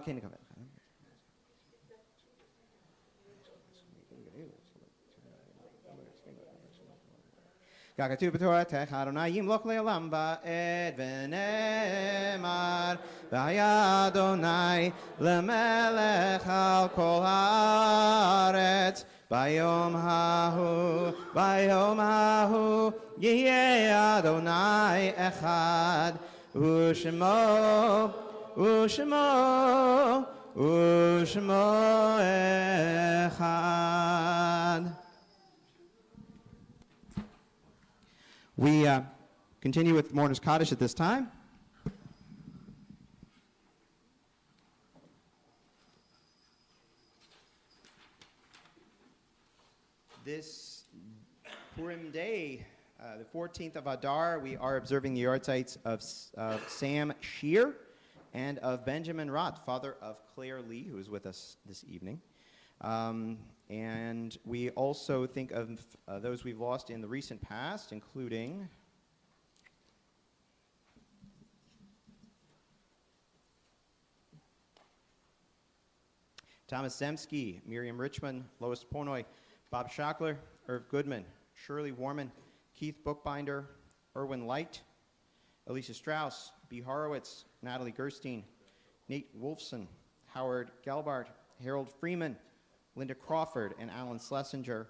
כן, נקבל. ככתוב בתורתך, אדוני ימלוך לעולם ועד, ונאמר, והיה אדוני למלך על כל הארץ. ביום ההוא יהיה אדוני אחד, ושמו אחד. We continue with Mourner's Kaddish at this time. This Purim day, the 14th of Adar, we are observing the yahrzeits of Sam Shear and of Benjamin Rott, father of Claire Lee, who is with us this evening. And we also think of those we've lost in the recent past, including Thomas Zemsky, Miriam Richmond, Lois Pornoy, Bob Schockler, Irv Goodman, Shirley Warman, Keith Bookbinder, Erwin Light, Elisa Strauss, B. Horowitz, Natalie Gerstein, Nate Wolfson, Howard Gelbart, Harold Freeman, Linda Crawford, and Alan Schlesinger,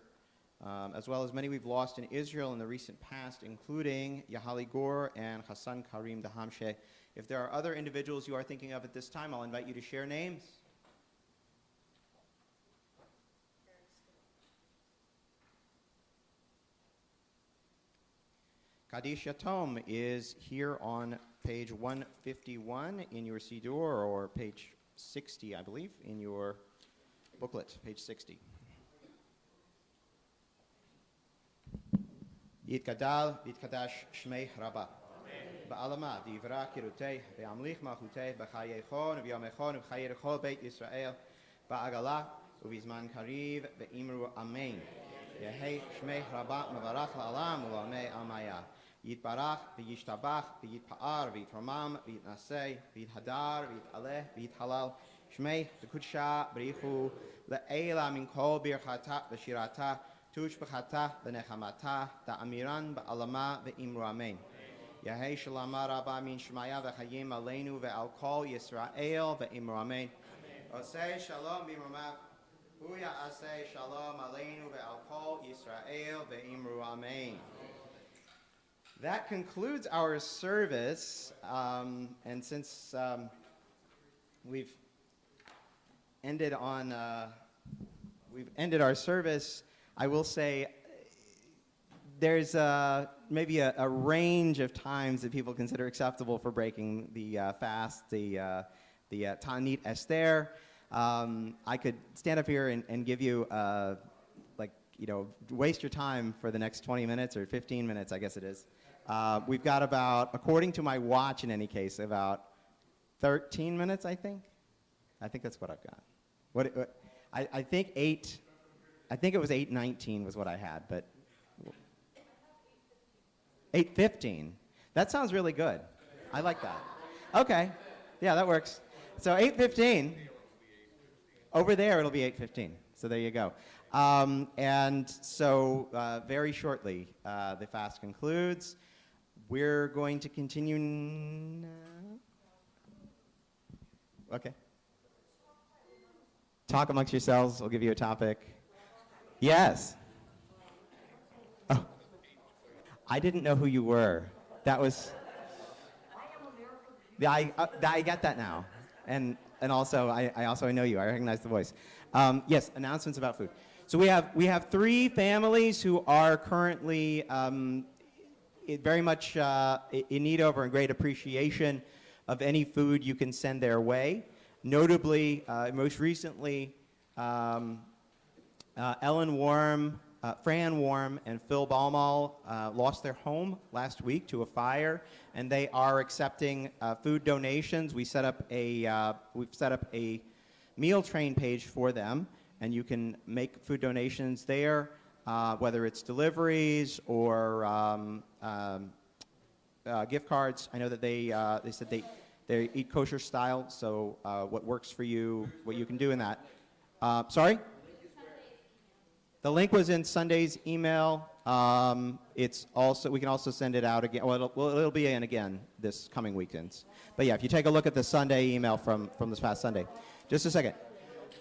as well as many we've lost in Israel in the recent past, including Yahali Gore and Hassan Karim Dahamshe. If there are other individuals you are thinking of at this time, I'll invite you to share names. Kaddish Yatom is here on page 151 in your Siddur, or page 60, I believe, in your booklet, page 60. Yitgadal, Yitkadash Shmei Rabba. Ba'alama, Divra Kirutei, Be'amlich Malchutei, B'chayechon, V'yomechon, V'chayerechol Beit Yisrael, Ba'agala, Uvizman Kariv, Be'imru Amen. Yehei Shmei Rabba, Mevarach La'alam, U'lamei Amaya. Yitbarach, V'yishtabach, V'yitpa'ar, V'yitromam, V'yitnasei, V'yithadar, V'yitaleh, V'yithalal, Shmei, V'kudsha, B'richu, Le'ela min kol birchata, V'shirata, Tush b'chata, V'nechamata, Ta'amiran, Ba'alama, V'imru Amen. Yahei Shalama Rabba min Shmaya, V'chayim Aleinu, V'al kol Yisrael, V'imru Amen. Osei Shalom b'imrumav, Huya Asei Shalom Aleinu, V'al kol Yisrael, V'imru Amen. That concludes our service, and since we've ended our service, I will say there's maybe a range of times that people consider acceptable for breaking the fast, the Ta'anit Esther. I could stand up here and give you waste your time for the next 20 minutes or 15 minutes, I guess it is. We've got about, according to my watch in any case, about 13 minutes, I think. I think that's what I've got. I think it was 8:19 was what I had, but 8:15. That sounds really good. I like that. Okay. Yeah, that works. So 8:15. Over there, it'll be 8:15. So there you go. And so very shortly, the fast concludes. We're going to continue now. Okay. Talk amongst yourselves. We'll give you a topic. Yes. Oh. I didn't know who you were. That was... I get that now. And also, I also know you. I recognize the voice. Yes, announcements about food. So we have 3 families who are currently very much in need of or in great appreciation of any food you can send their way. Notably, most recently, Ellen Warm, Fran Warm, and Phil Baumall lost their home last week to a fire, and they are accepting food donations. We've set up a meal train page for them, and you can make food donations there, whether it's deliveries or gift cards. I know that they said they eat kosher style, so what works for you, what you can do in that. Sorry? The link was in Sunday's email. It's also, we can also send it out again. Well, it'll be in again this coming weekends. But yeah, if you take a look at the Sunday email from this past Sunday. Just a second.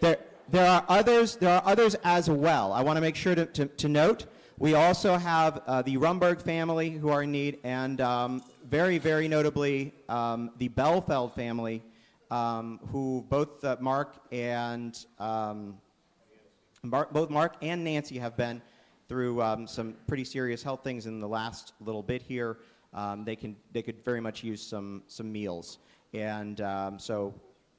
There are others as well. I want to make sure to note, we also have the Rumberg family who are in need, and very, very notably, the Belfeld family, who both Mark and Nancy have been through some pretty serious health things in the last little bit here, they could very much use some meals. And so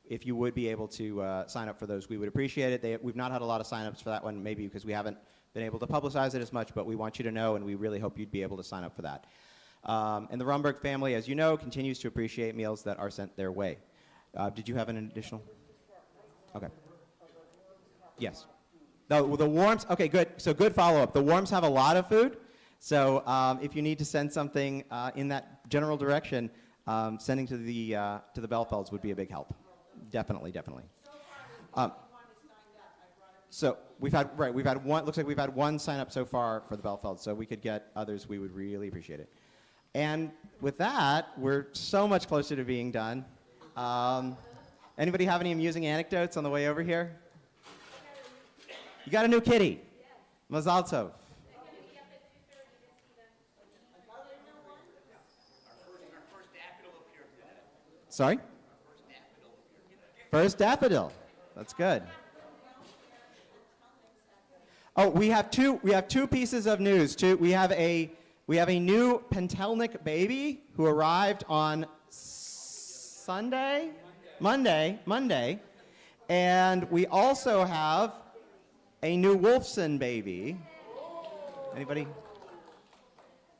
if you would be able to sign up for those, we would appreciate it. We've not had a lot of sign-ups for that one, maybe because we haven't been able to publicize it as much, but we want you to know, and we really hope you'd be able to sign up for that. And the Rumberg family, as you know, continues to appreciate meals that are sent their way. Did you have an additional? Okay. Yes. No, the Warms, okay, good. So good follow-up. The Warms have a lot of food, so if you need to send something in that general direction, sending to the Belfelds would be a big help. Definitely, definitely. So we've had one. Looks like we've had one sign up so far for the Belfelds. So we could get others. We would really appreciate it. And with that, we're so much closer to being done. Anybody have any amusing anecdotes on the way over here? You got a new kitty. Mazal tov. Sorry? First daffodil. That's good. Oh, we have two pieces of news. We have a new Pentelnik baby who arrived on Monday, and we also have a new Wolfson baby. Anybody?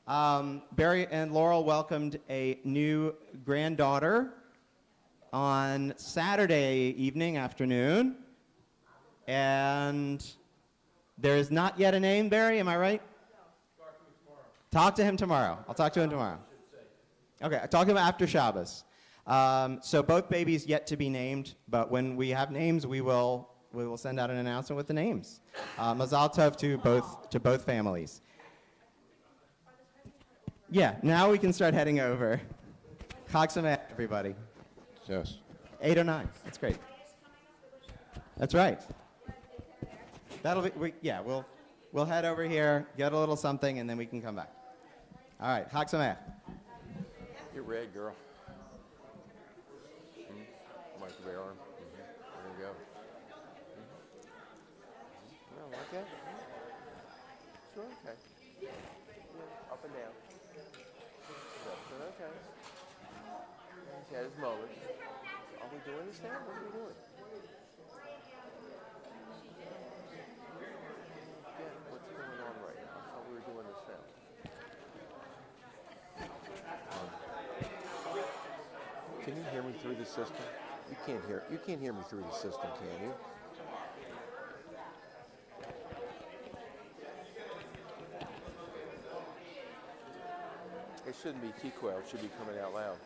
Barry and Laurel welcomed a new granddaughter on Saturday afternoon, and there is not yet a name, Barry, am I right? Talk to him tomorrow. I'll talk to him tomorrow. Okay, I'll talk to him after Shabbos. So both babies yet to be named, but when we have names, we will send out an announcement with the names. Mazal tov to both families. Yeah, now we can start heading over. Chag Sameach, everybody. Yes. 8:09. That's great. That's right. That'll be. We'll head over here, get a little something, and then we can come back. All right. Chag Sameach. You're red, girl. Like the arm. There you go. No, like that. Sure, okay. Yeah, up and down. Okay. He's had his moments. Are we doing this now? What are we doing? Yeah, what's going on right now? I thought we were doing this now. Can you hear me through the system? You can't hear me through the system, can you? It shouldn't be T-Quell, it should be coming out loud.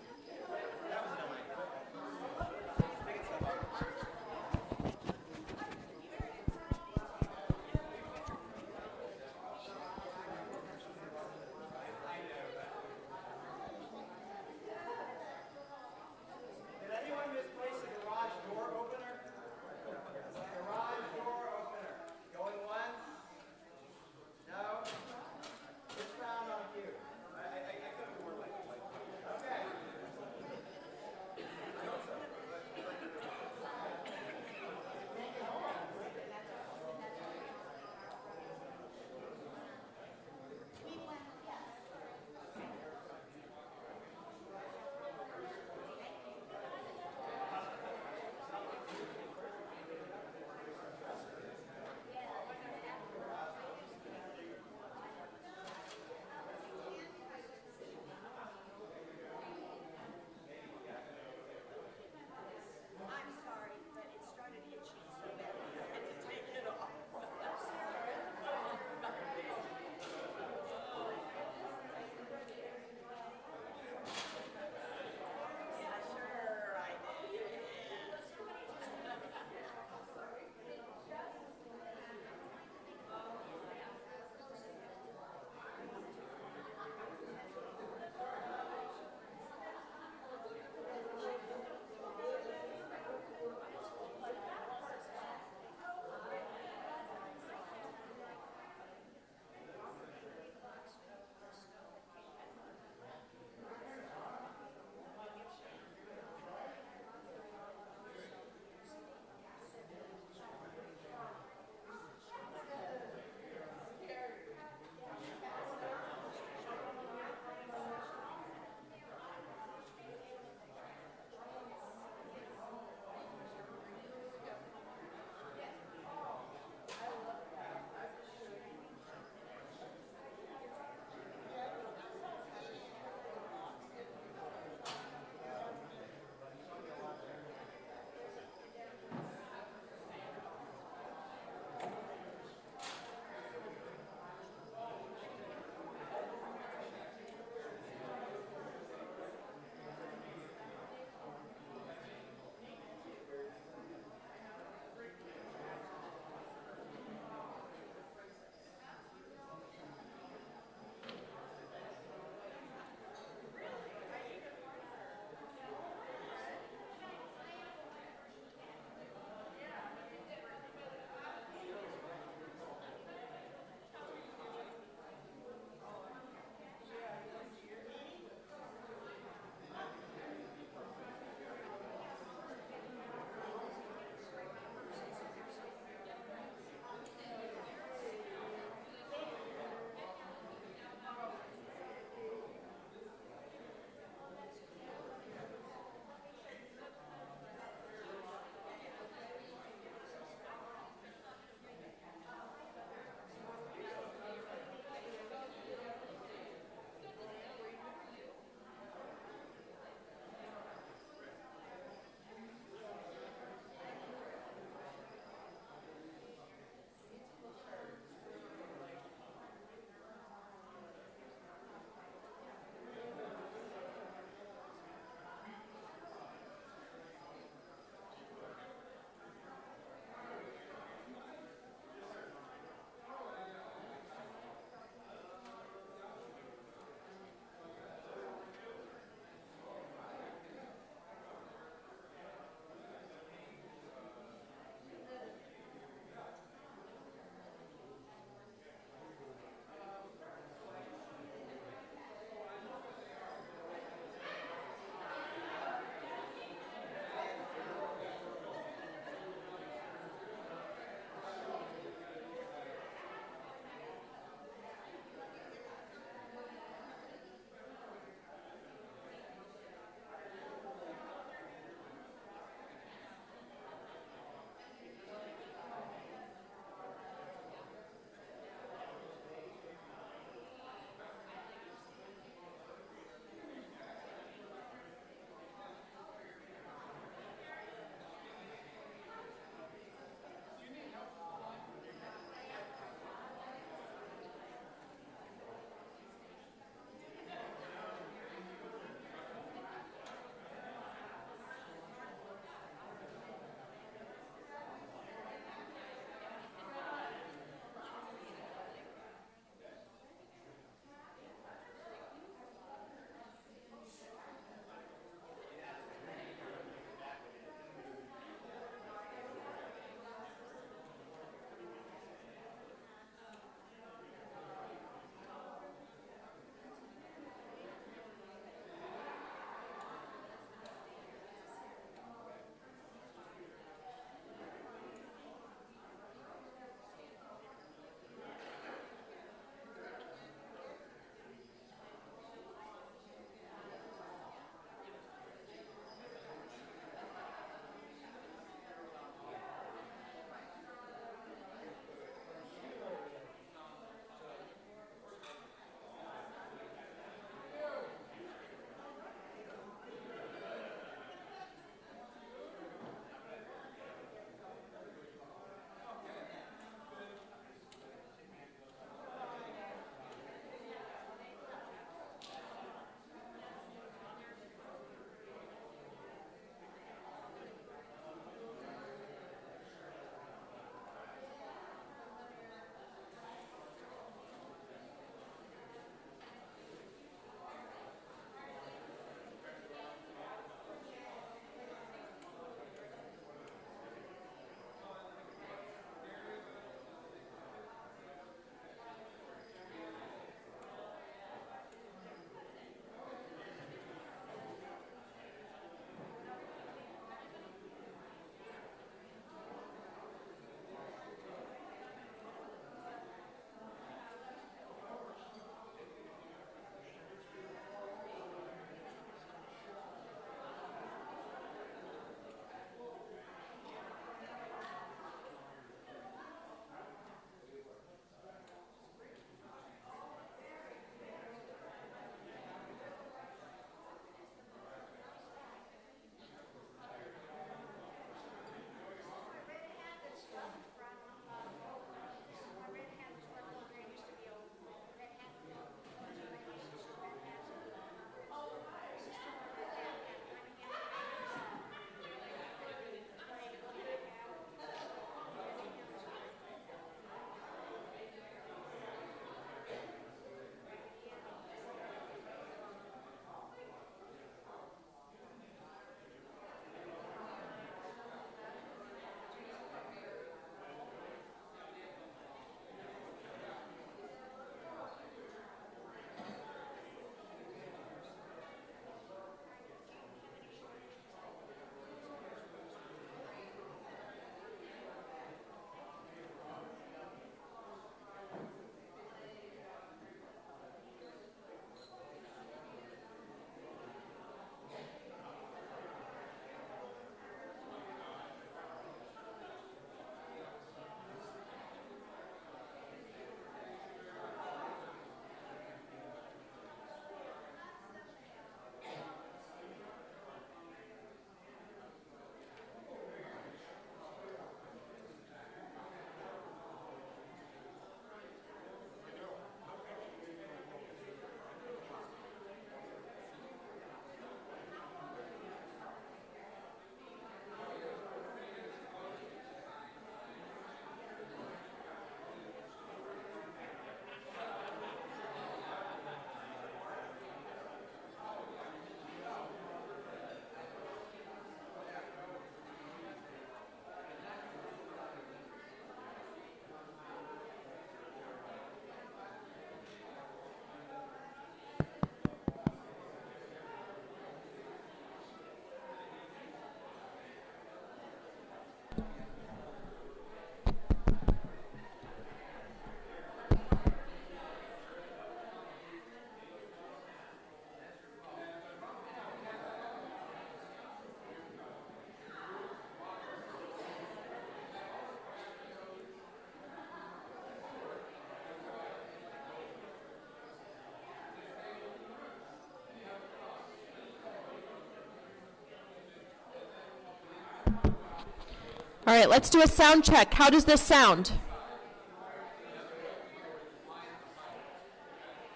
All right, let's do a sound check. How does this sound?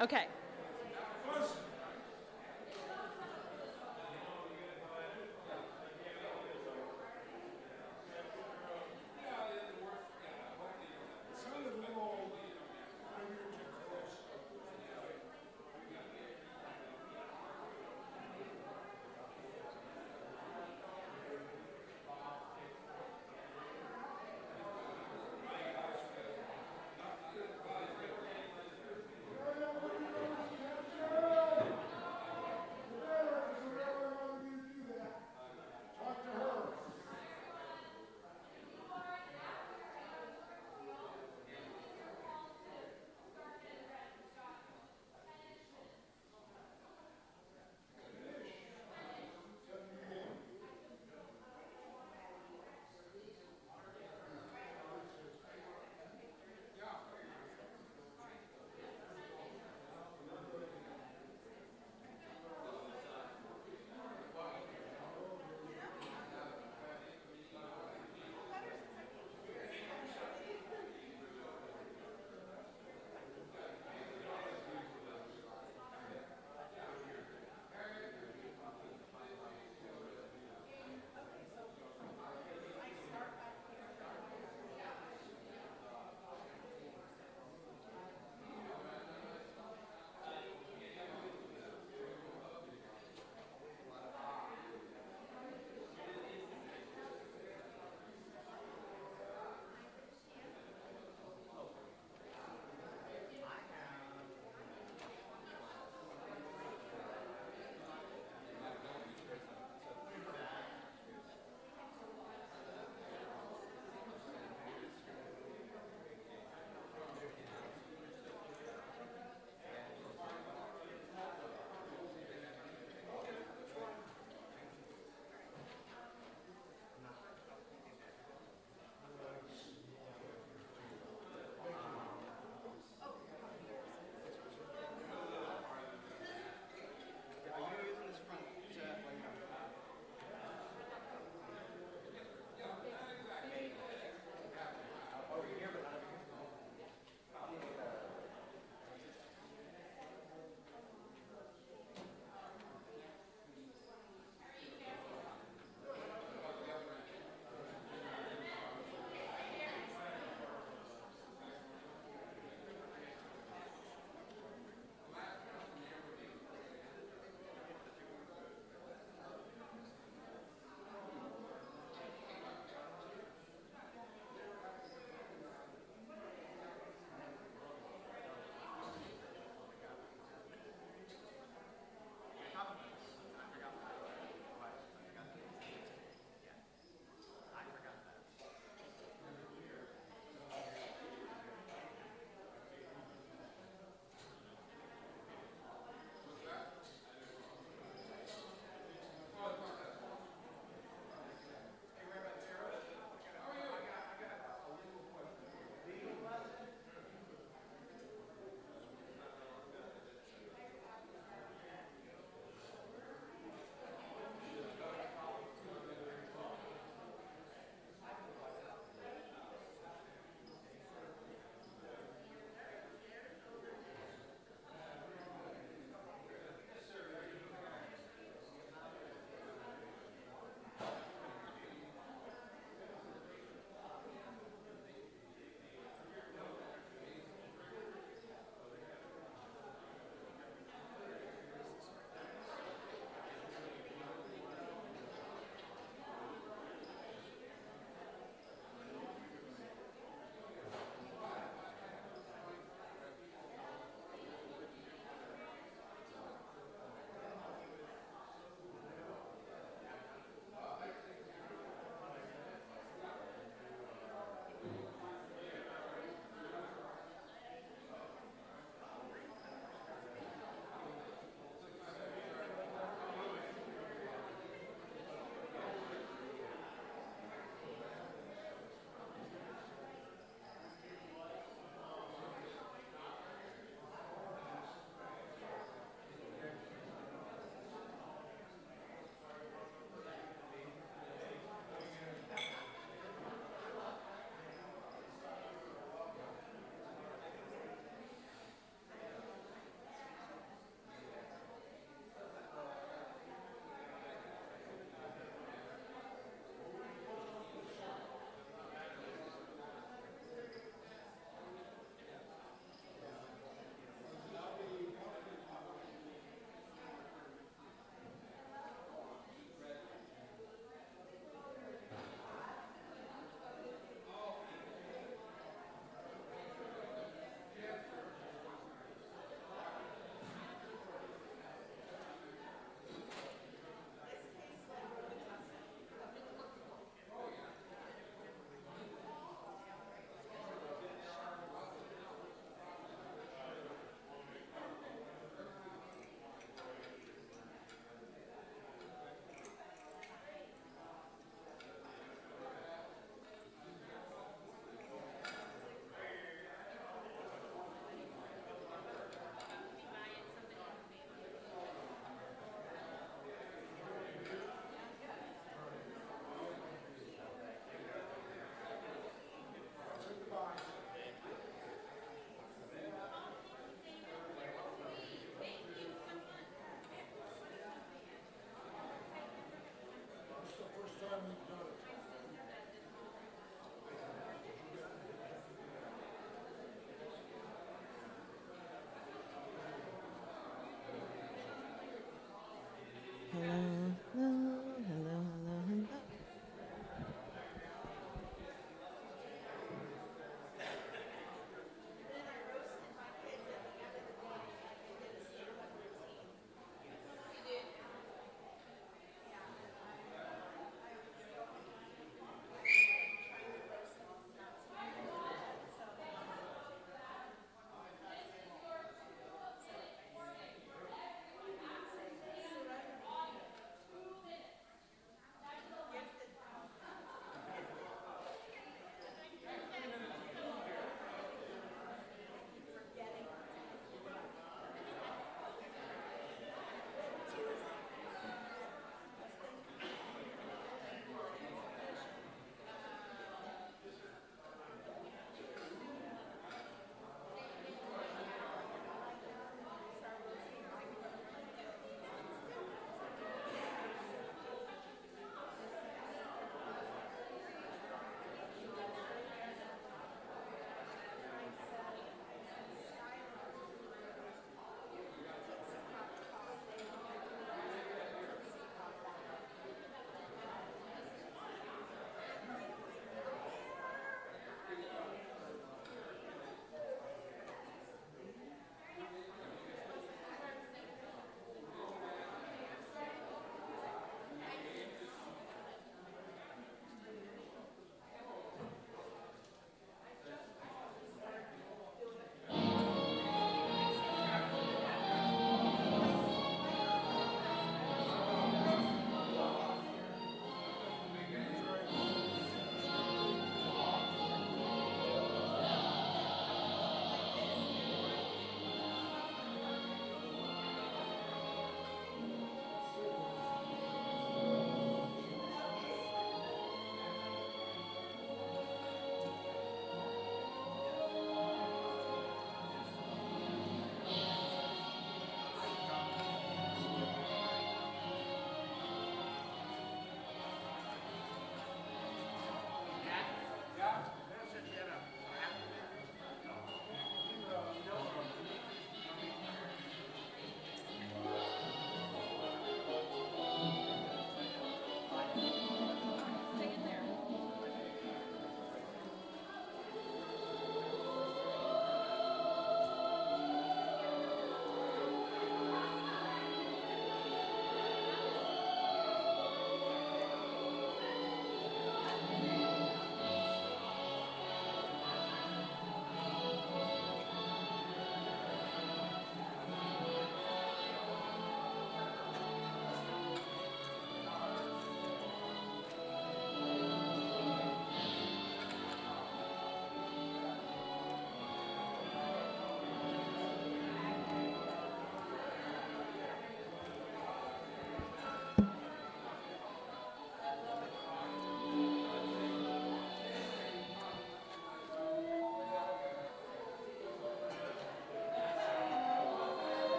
Okay.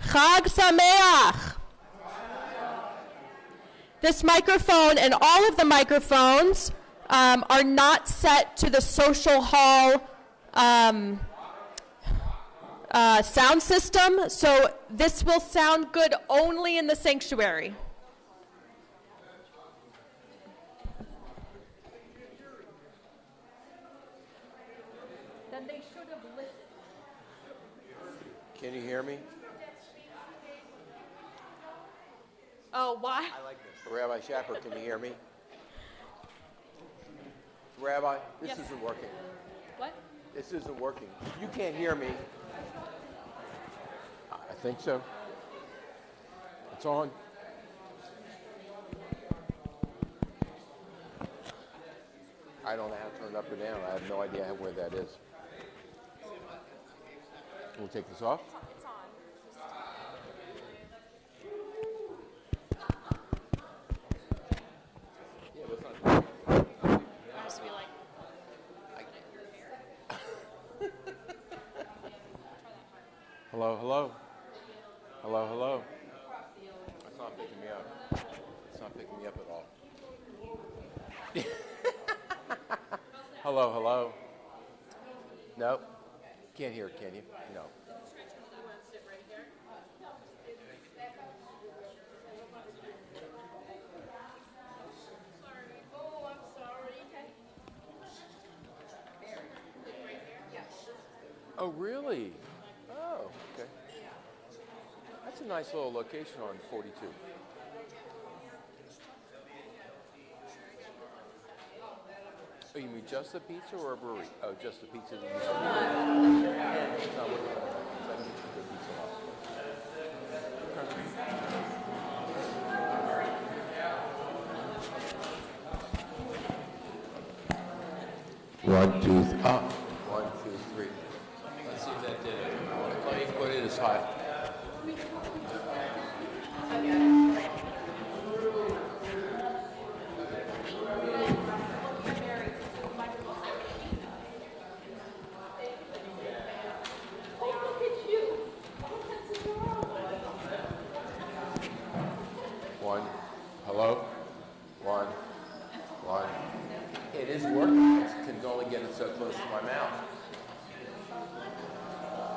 Chag Sameach. This microphone and all of the microphones are not set to the social hall sound system, so this will sound good only in the sanctuary. Then they should have listened. Can you hear me? Oh, why? Rabbi Shapper, can you hear me? Rabbi, this Yes. isn't working. What? This isn't working. You can't hear me. I think so. It's on. I don't know how to turn it up or down. I have no idea where that is. We'll take this off. It's on. Yeah, that's not. Has to be like. Hello, hello. Hello, hello. It's not picking me up. It's not picking me up at all. Hello, hello. Nope. Can't hear it, can you? No. Oh, really? Oh, okay. That's a nice little location on 42. Oh, you mean just the pizza or a brewery? Oh, just the pizza that you said. It's not working. So I can get you the pizza off. Okay. 1, 2, 3. Up. 1, 2, 3. Let's see if that did it. I thought you put it as high. One. Hello? 1, 1. It is working. I can only get it so close to my mouth.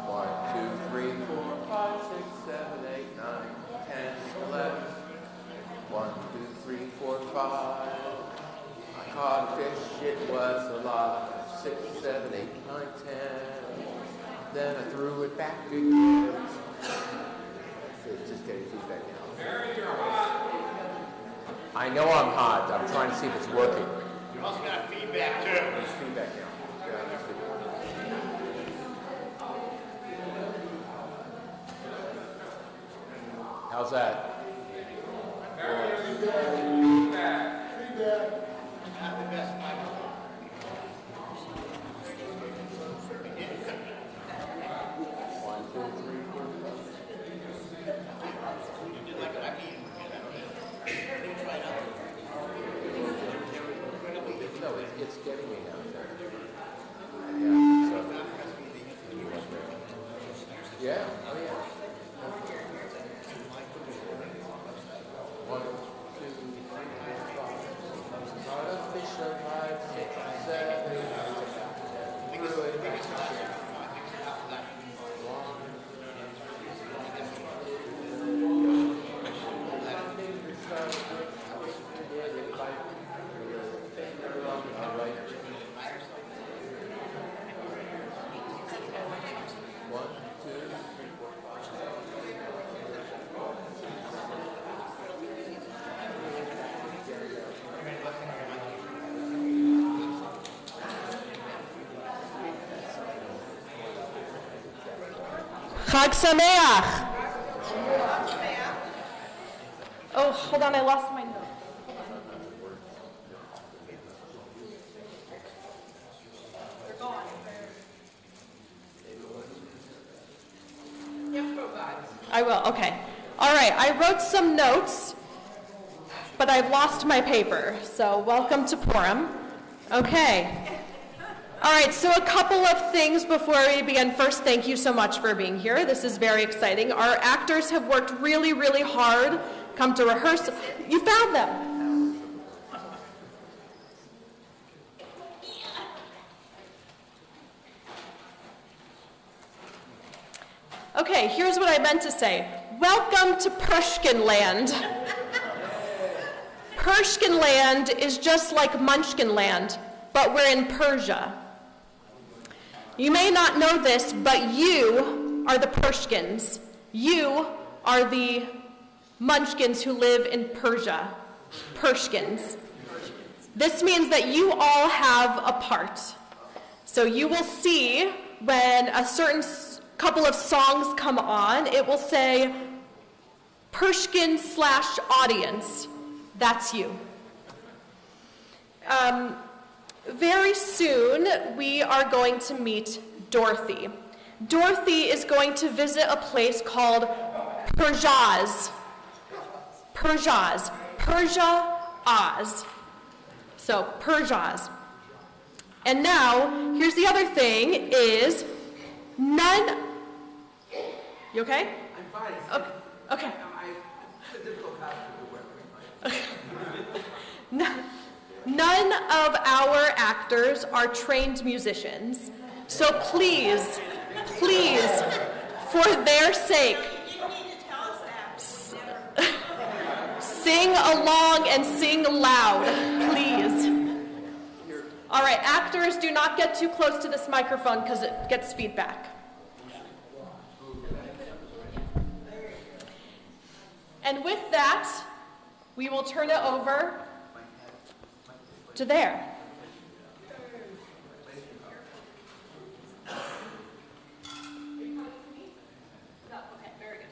1, 2, 3, 4, 5, 6, 7, 8, 9, 10, 11. 1, 2, 3, 4, 5. I caught a fish, it was alive. 6, 7, 8, 9, 10. Then I threw it back again. It's just getting feedback now. I know I'm hot. I'm trying to see if it's working. You also got feedback too. There's feedback now. Yeah, there's feedback. How's that? Not the best microphone. One, two, three, four, You did like I mean, no, it's getting me now. Yeah, so. Yeah, oh yeah. 1, 2, 3, 4, 5. Caught a fish alive, 6, 7, 8. Threw it back. Chag Sameach. Oh, hold on, I lost my notes. They're gone. I will, okay. All right, I wrote some notes, but I've lost my paper, so welcome to Purim. Okay. All right, so a couple of things before we begin. First, thank you so much for being here. This is very exciting. Our actors have worked really, really hard, come to rehearse. You found them. Okay, here's what I meant to say. Welcome to Pushkin Land. Pushkin Land is just like Munchkin Land, but we're in Persia. You may not know this, but you are the Pushkins. You are the Munchkins who live in Persia. Pushkins. This means that you all have a part. So you will see when a certain couple of songs come on, it will say Pushkin/audience. That's you. Very soon, we are going to meet Dorothy. Dorothy is going to visit a place called Persia's. Persia, Oz. So, Persia's. And now, here's the other thing, is none... You okay? I'm fine. Okay. It's a difficult costume to wear. None of our actors are trained musicians. So please, for their sake, sing along and sing loud, please. All right, actors, do not get too close to this microphone because it gets feedback. And with that, we will turn it over to there. Okay, very good.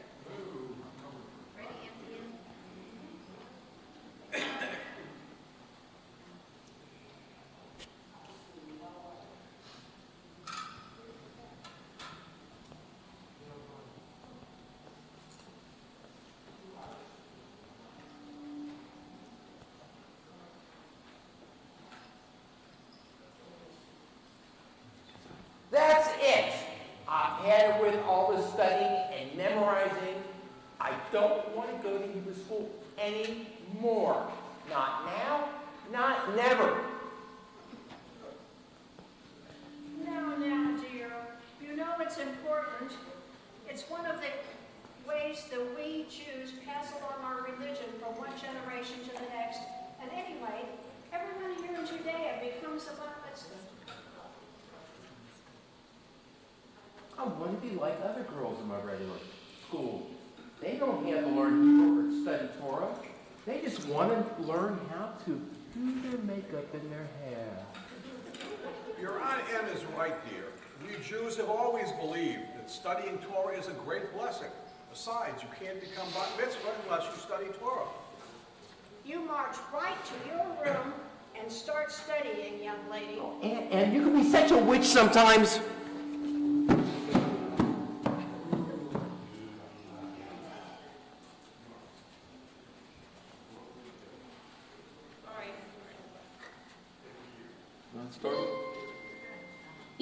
That's it. I've had it with all the studying and memorizing. I don't want to go to Hebrew school anymore. Not now, not never. Now, dear, you know it's important. It's one of the ways that we Jews pass along our religion from one generation to the next. And anyway, everyone here in Judea becomes a bar mitzvah. I want to be like other girls in my regular school. They don't have to learn Hebrew or study Torah. They just want to learn how to do their makeup and their hair. Your Aunt Em is right, dear. We Jews have always believed that studying Torah is a great blessing. Besides, you can't become bar mitzvah unless you study Torah. You march right to your room and start studying, young lady. And you can be such a witch sometimes.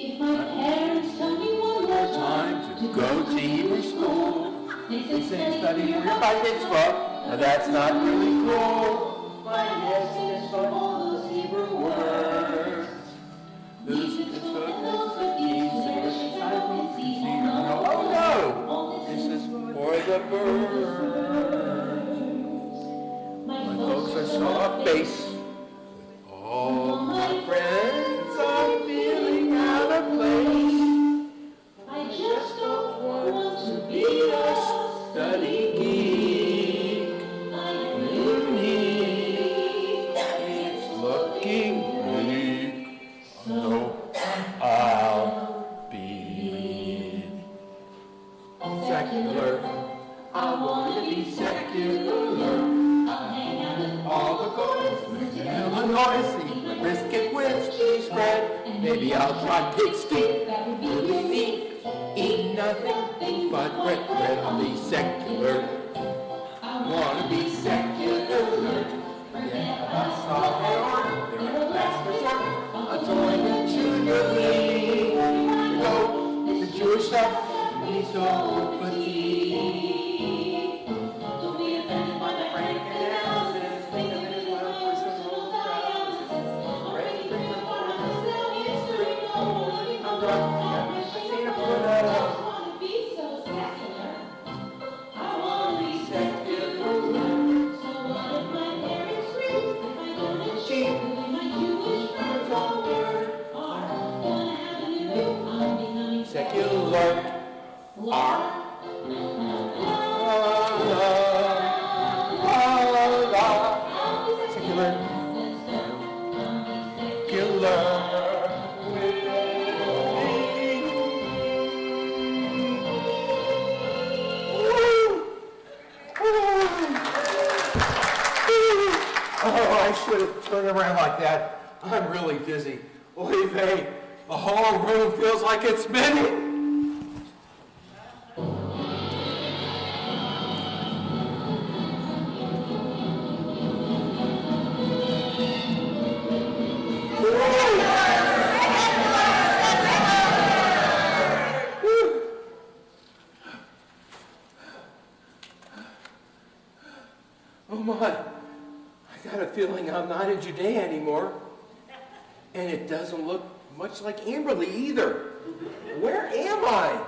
If my parents tell me one more time to go to Hebrew school, They say study for your bar mitzvah. Now that's not really cool. My yes is for all those Hebrew words. This is the oh no! This is for the birds. My folks are so off base. All my friends are feeling out of place. I just don't want to be a study geek. Unique. It's looking bleak. So I'll be secular. I want to be secular. I'll hang out with all the girls. Illinois, eat my brisket with cheese spread. Maybe I'll try pig steak. Really neat. Eat nothing but bread. I'll be secular. I want to be secular. Yeah, I saw an art. They're a last resort. I'll join the junior league. around like that, I'm really dizzy. Oy vey, the whole room feels like it's spinning. Oh my, I got a feeling I'm not in Judea anymore. And it doesn't look much like Amberley either. Where am I?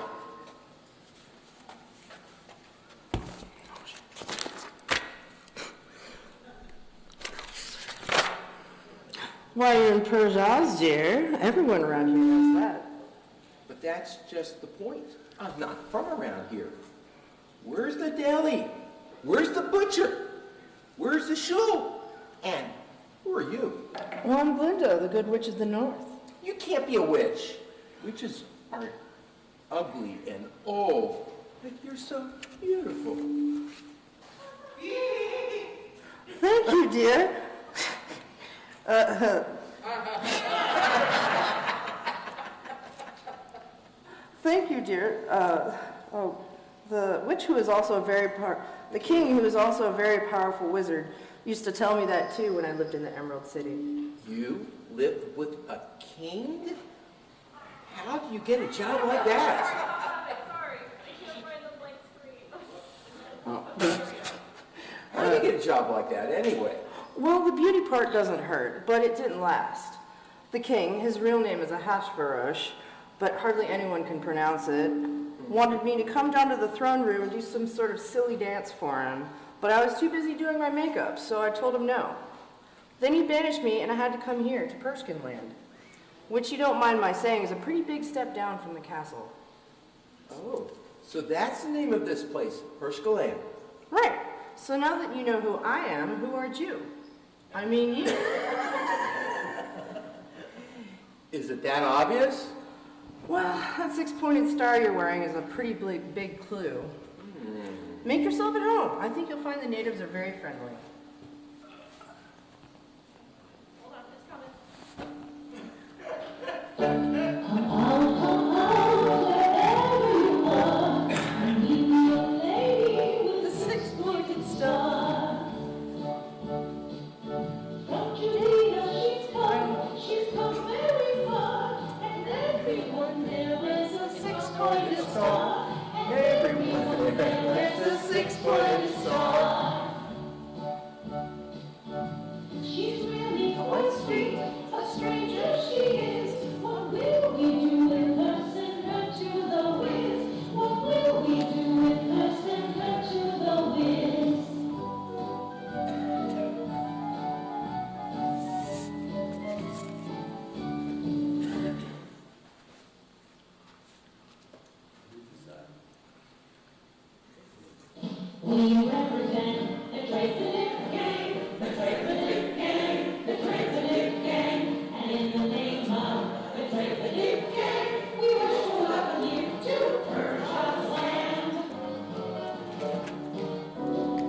Why, you're in Persia, dear. Everyone around here knows that. But that's just the point. I'm not from around here. Where's the deli? Where's the butcher? Where's the shul? And who are you? Well, I'm Glinda, the good witch of the north. You can't be a witch. Witches aren't ugly and old, but you're so beautiful. Thank you, dear. Thank you, dear. The witch who is also the king who is also a very powerful wizard used to tell me that too when I lived in the Emerald City. You lived with a king? How do you get a job like that? Sorry, I can't find the blank screen. How do you get a job like that anyway? Well, the beauty part doesn't hurt, but it didn't last. The king, his real name is Ahasuerus, but hardly anyone can pronounce it, wanted me to come down to the throne room and do some sort of silly dance for him, but I was too busy doing my makeup, so I told him no. Then he banished me, and I had to come here to Pershkin land, which you don't mind my saying is a pretty big step down from the castle. Oh, so that's the name of this place, Pershkin land. Right. So now that you know who I am, who are you? I mean you. Is it that obvious? Well, that six-pointed star you're wearing is a pretty big clue. Make yourself at home. I think you'll find the natives are very friendly. Hold on, it's coming. The six-pointed star. Don't you know she's come very far, and everyone there is a six-pointed star. Everyone there is a six-pointed star. She's really quite sweet, a stranger she is. What will we do with her? Send her to the winds. What will we do with her? Send her to the winds. We represent the Dreyfus gang, the Dreyfus gang, the Dreyfus gang, and in the name of the Dreyfus gang, we wish to welcome you to Persia's land.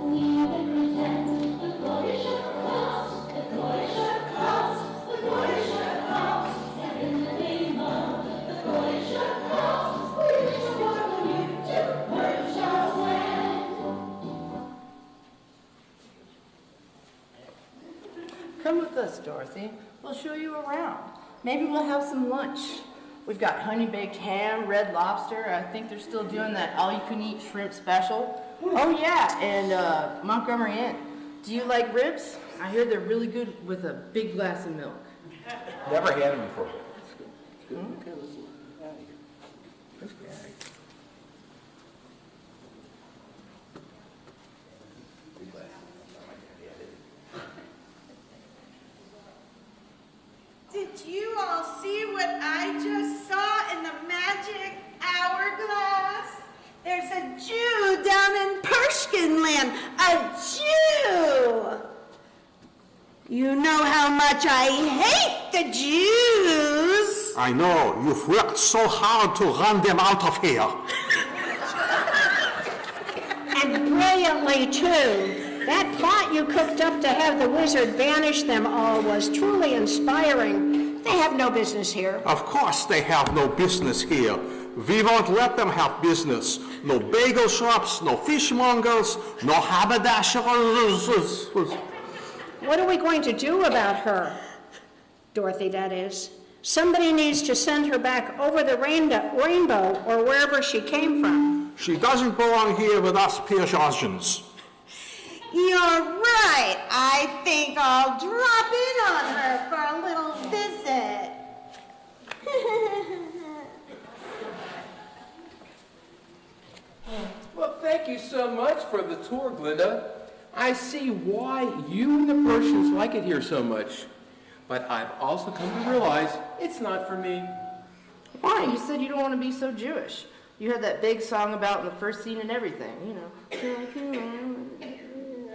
We represent the Goyish cross, the Goyish cross, the Goyish cross, and in the name of the Goyish cross, we wish to welcome you to Persia's land. Come with us, Dorothy. We'll show you around. Maybe we'll have some lunch. We've got honey-baked ham, red lobster. I think they're still doing that all-you-can-eat shrimp special. Oh, yeah, and Montgomery Inn. Do you like ribs? I hear they're really good with a big glass of milk. Never had them before. It's good. It's good. Okay, let's get out of here. Let's get out of here. Did you all see what I just saw in the magic hourglass? There's a Jew down in Pershkin land. A Jew! You know how much I hate the Jews. I know. You've worked so hard to run them out of here. And brilliantly, too. That plot you cooked up to have the wizard banish them all was truly inspiring. They have no business here. Of course they have no business here. We won't let them have business. No bagel shops, no fishmongers, no haberdashers. What are we going to do about her? Dorothy, that is. Somebody needs to send her back over the rainbow or wherever she came from. She doesn't belong here with us Persians. You're right. I think I'll drop in on her for a little visit. Well, thank you so much for the tour, Glinda. I see why you and the Persians like it here so much. But I've also come to realize it's not for me. Why? You said you don't want to be so Jewish. You had that big song about in the first scene and everything, you know.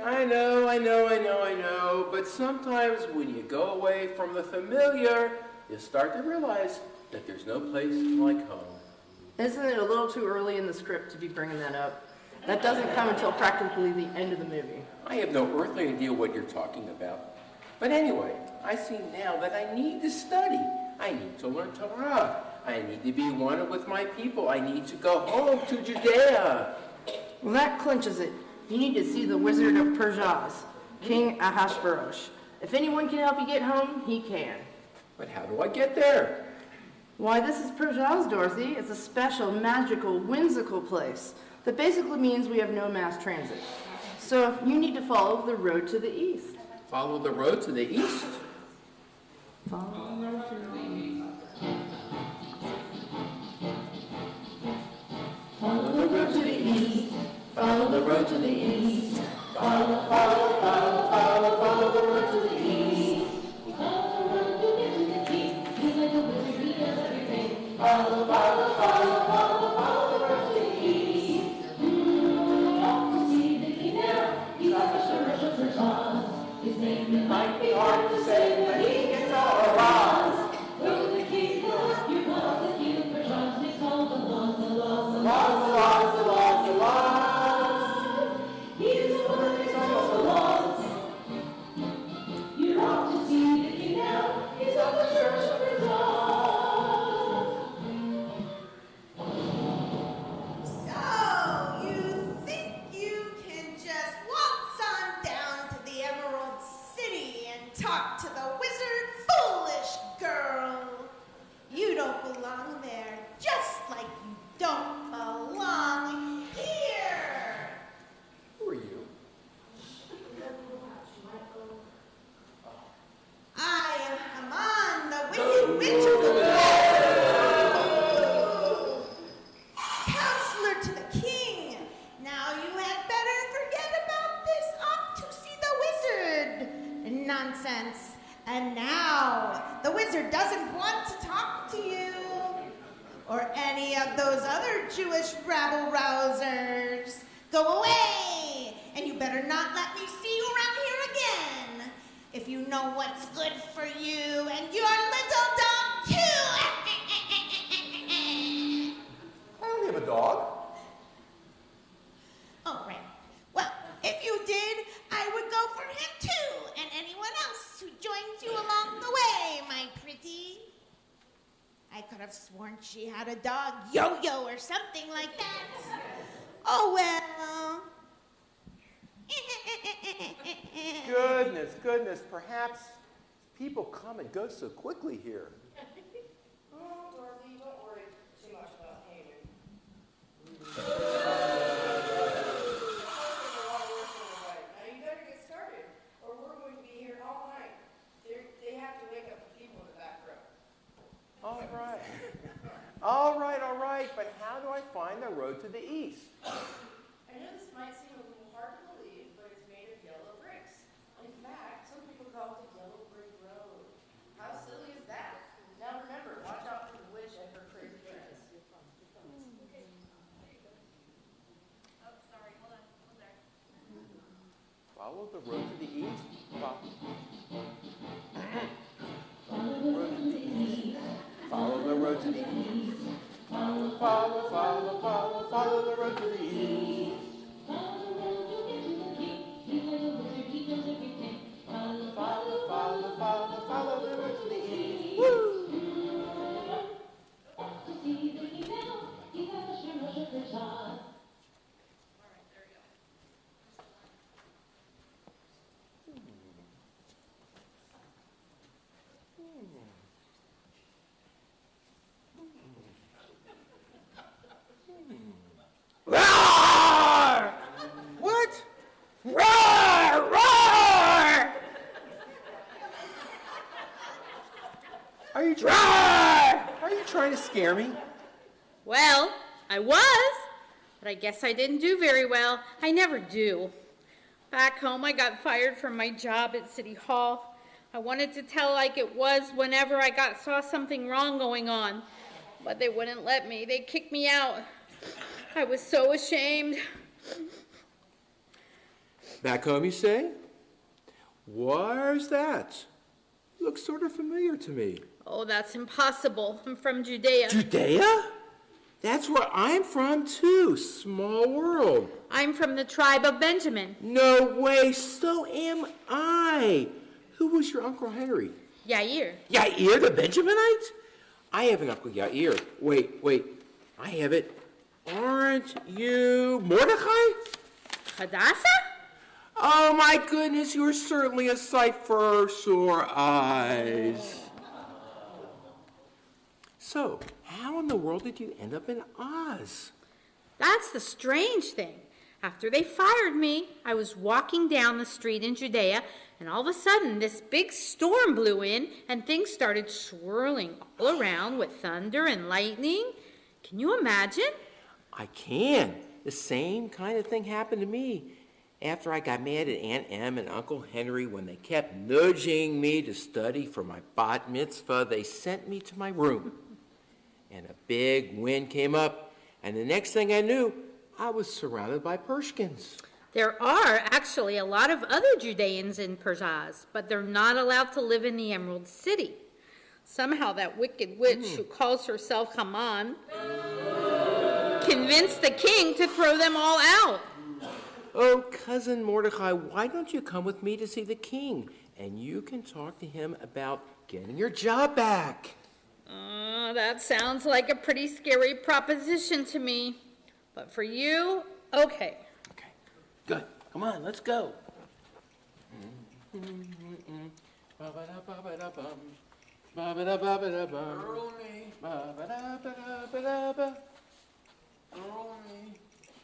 I know. But sometimes when you go away from the familiar, you start to realize that there's no place like home. Isn't it a little too early in the script to be bringing that up? That doesn't come until practically the end of the movie. I have no earthly idea what you're talking about. But anyway, I see now that I need to study. I need to learn Torah. I need to be one with my people. I need to go home to Judea. Well, that clinches it. You need to see the Wizard of Persia, King Ahasuerus. If anyone can help you get home, he can. But how do I get there? Why, this is Persia, Dorothy. It's a special, magical, whimsical place that basically means we have no mass transit. So you need to follow the road to the east. Follow the road to the east? Follow the road to the east. Follow the road to the east. Follow the road to the east. Follow the road to the east. Follow the road to get to the east. He's like a wizard, he does everything. Follow the road to the east. Off to see the king now. He's got the sheriff of Persia. His name might be hard to say, but he gets all the laws. Will the king will help you cause the king of Persia makes all the laws. He's the one that makes all the laws. You're off to see the king now. He's off the sheriff of Persia. So, you think you can just waltz on down to the Emerald City and talk to the wizard? Foolish girl! You don't belong there, just like you don't belong here! Who are you? I am Haman, the wicked witch of the west. Counselor to the king. Now you had better forget about this. Off to see the wizard. Nonsense. And now, the wizard doesn't want to talk to you. Or any of those other Jewish rabble-rousers. Go away, and you better not let me see you around here again. If you know what's good for you and your little dog too. I only have a dog. Oh, right. Well, if you did, I would go for him too, and anyone else who joins you along the way, my pretty. I could have sworn she had a dog, Yo-Yo or something like that. Oh, well. Goodness, perhaps people come and go so quickly here. Oh, Dorothy, don't worry too much about Haman. Now you better get started, or we're going to be here all night. They have to wake up the people in the back row. All right, but how do I find the road to the east? I know this might seem a little hard to believe, but it's made of yellow bricks. In fact, some people call it the Yellow Brick Road. How silly is that? Now remember, watch out for the witch and her crazy friends. Follow the road to the east. Follow the road to the east. Follow the road to the east. Follow the road to get to the king. He's like Drawer! Are you trying to scare me? Well, I was, but I guess I didn't do very well. I never do. Back home, I got fired from my job at City Hall. I wanted to tell like it was whenever I saw something wrong going on, but they wouldn't let me. They kicked me out. I was so ashamed. Back home, you say? Where's that? Looks sort of familiar to me. Oh, that's impossible. I'm from Judea. Judea? That's where I'm from, too. Small world. I'm from the tribe of Benjamin. No way. So am I. Who was your Uncle Henry? Yair. Yair the Benjaminite? I have an Uncle Yair. Wait. I have it. Aren't you Mordecai? Hadassah? Oh, my goodness. You're certainly a sight for sore eyes. So, how in the world did you end up in Oz? That's the strange thing. After they fired me, I was walking down the street in Judea, and all of a sudden this big storm blew in, and things started swirling all around with thunder and lightning. Can you imagine? I can. The same kind of thing happened to me. After I got mad at Aunt Em and Uncle Henry when they kept nudging me to study for my bat mitzvah, they sent me to my room. And a big wind came up, and the next thing I knew, I was surrounded by Persians. There are actually a lot of other Judeans in Persia, but they're not allowed to live in the Emerald City. Somehow that wicked witch who calls herself Haman convinced the king to throw them all out. Oh, Cousin Mordecai, why don't you come with me to see the king? And you can talk to him about getting your job back. That sounds like a pretty scary proposition to me. But for you, okay. Okay, good. Come on, let's go.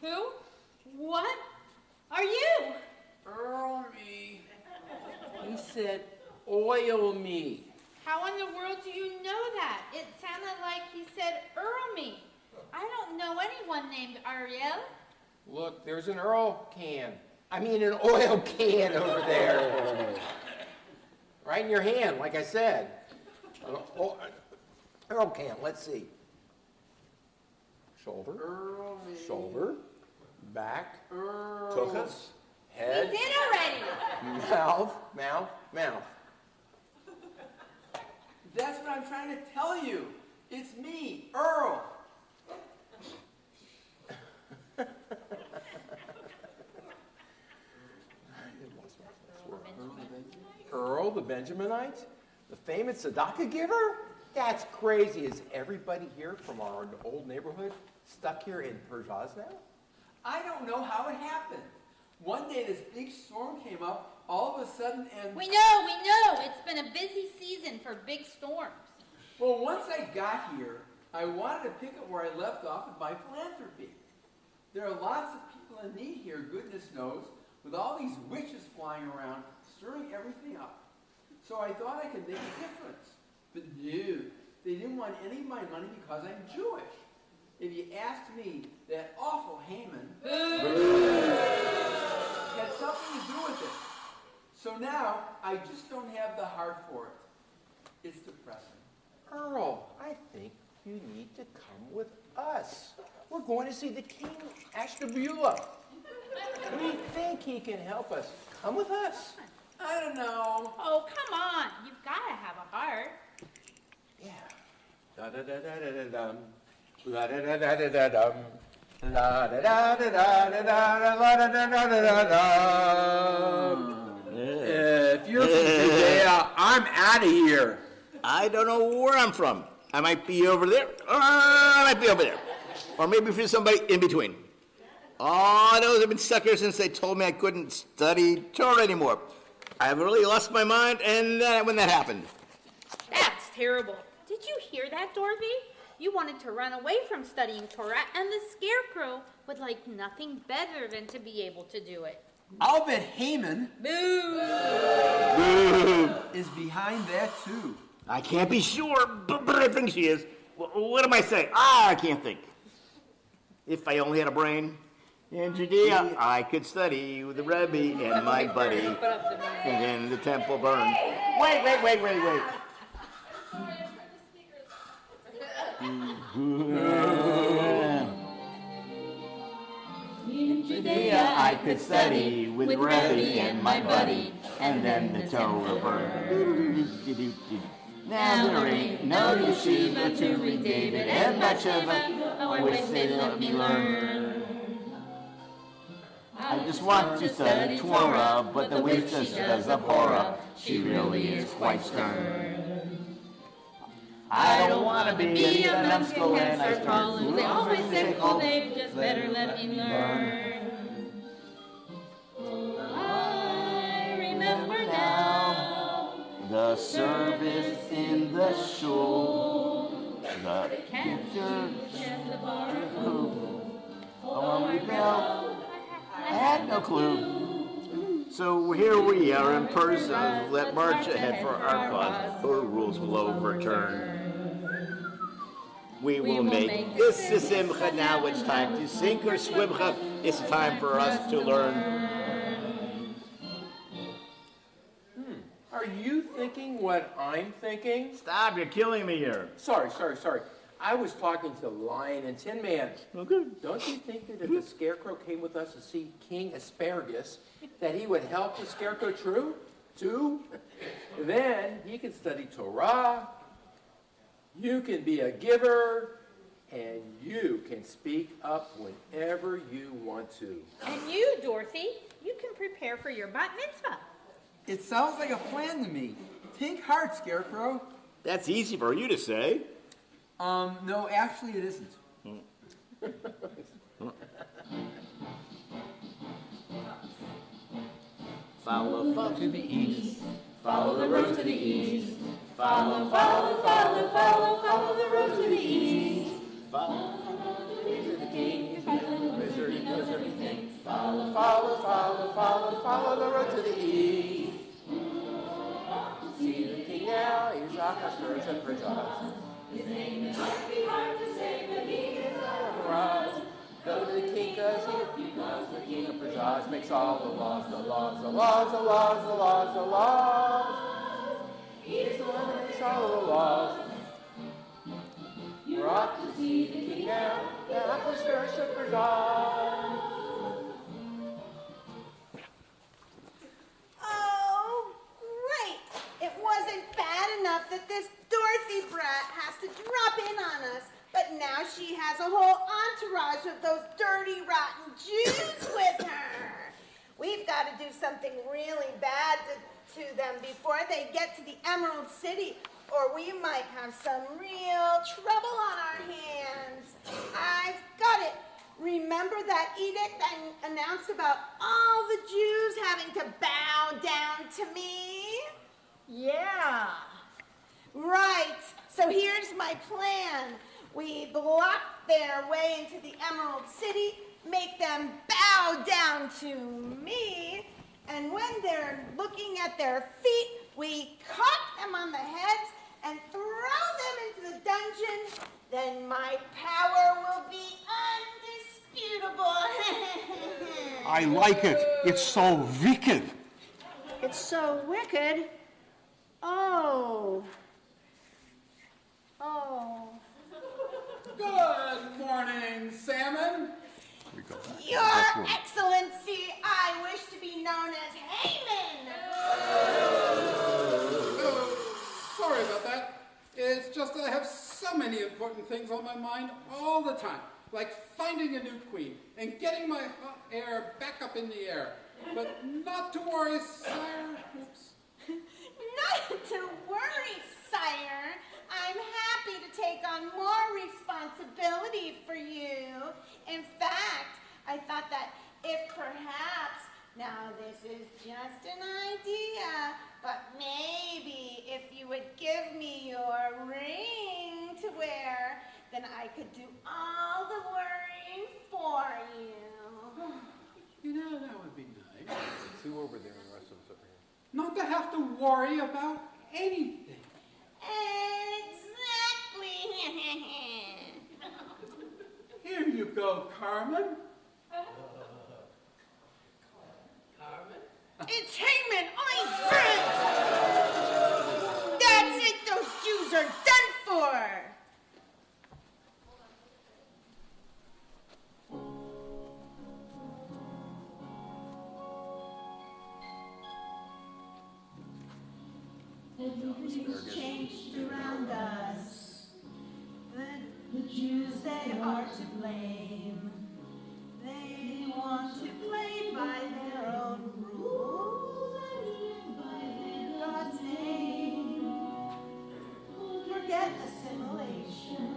Who? What? Are you? Earl me. He said, oil me. How in the world do you know that? It sounded like he said Earl me. I don't know anyone named Ariel. Look, there's an Earl can. I mean an oil can over there. Right in your hand, like I said. Earl can, let's see. Shoulder, shoulder, back, tuchus, head. We did already. Mouth. That's what I'm trying to tell you. It's me, Earl. Earl the Benjaminite? The famous tzedakah giver? That's crazy. Is everybody here from our old neighborhood stuck here in Persia now? I don't know how it happened. One day this big storm came up, all of a sudden, and... We know. It's been a busy season for big storms. Well, once I got here, I wanted to pick up where I left off with my philanthropy. There are lots of people in need here, goodness knows, with all these witches flying around, stirring everything up. So I thought I could make a difference. But no, they didn't want any of my money because I'm Jewish. If you asked me, that awful Haman had something to do with it. So now, I just don't have the heart for it. It's depressing. Earl, I think you need to come with us. We're going to see the king, Ashtabula. We think he can help us. Come with us. I don't know. Oh, come on. You've got to have a heart. Yeah. Da-da-da-da-da-dum. La-da-da-da-da-dum. La-da-da-da-da-da-da-da-da-da-dum. If you're from Judea, I'm out of here. I don't know where I'm from. I might be over there, or I might be over there. Or maybe for somebody in between. All I know is I've been stuck here since they told me I couldn't study Torah anymore. I've really lost my mind, and when that happened. That's terrible. Did you hear that, Dorothy? You wanted to run away from studying Torah, and the Scarecrow would like nothing better than to be able to do it. I'll bet Haman Boo! is behind that too. I can't be sure, but I think she is. What am I saying? I can't think. If I only had a brain. In Judea, I could study with the Rebbe and my buddy, and then the temple burned. Wait. In Judea, I could study with the Rebbe and my buddy, and then the Torah burned. Now there ain't no yeshiva to read David and Bathsheba. I wish they'd let me learn. I just want to study Torah, but the witch just does the horror. She really is quite stern. I don't want to be a numbskull and I start. They always say, oh, they just better let me learn. I remember now the service in the shul, the teacher, the bar, oh, rebel. I had no clue. So here we are in Persia. Let march ahead for our cause. Her rules will overturn. We will make this a simcha. Now it's time to sink or swim. It's time for us to learn. Are you thinking what I'm thinking? Stop, you're killing me here. Sorry. I was talking to Lion and Tin Man. Okay. Don't you think that if the Scarecrow came with us to see King Asparagus, that he would help the Scarecrow too? Then he can study Torah, you can be a giver, and you can speak up whenever you want to. And you, Dorothy, you can prepare for your bat mitzvah. It sounds like a plan to me. Think hard, Scarecrow. That's easy for you to say. No, actually it isn't. Follow to the east. Follow the road to the east. Follow the road to the east. Follow the king. Wizard, he knows everything. Follow the road to the east. See the king now, he's Akashur's and Prajas. His name is might be hard to say, but he is Prajas. Go to the king, cause the king of Prajas makes all the laws. He's the one that makes all the laws. We're off to see the king now, Akashur's and Prajas. It wasn't bad enough that this Dorothy brat has to drop in on us, but now she has a whole entourage of those dirty, rotten Jews with her. We've got to do something really bad to them before they get to the Emerald City, or we might have some real trouble on our hands. I've got it. Remember that edict I announced about all the Jews having to bow down to me? Yeah. Right. So here's my plan. We block their way into the Emerald City, make them bow down to me, and when they're looking at their feet, we cock them on the heads and throw them into the dungeon. Then my power will be undisputable. I like it. It's so wicked. It's so wicked. Oh. Good morning, Salmon. Your Excellency, I wish to be known as Haman. Sorry about that. It's just that I have so many important things on my mind all the time, like finding a new queen and getting my hot air back up in the air. But not to worry, sire. Oops. Not to worry, sire. I'm happy to take on more responsibility for you. In fact, I thought that if perhaps, now this is just an idea, but maybe if you would give me your ring to wear, then I could do all the worrying for you. You know, that would be nice. Two over there and the rest of us over here. Not to have to worry about anything. Here you go, Carmen. It's Haman! That's it! Those Jews are done for! Everything's changed around us. The Jews, they are to blame. They want to play by their own rules and live by God's name. Forget assimilation.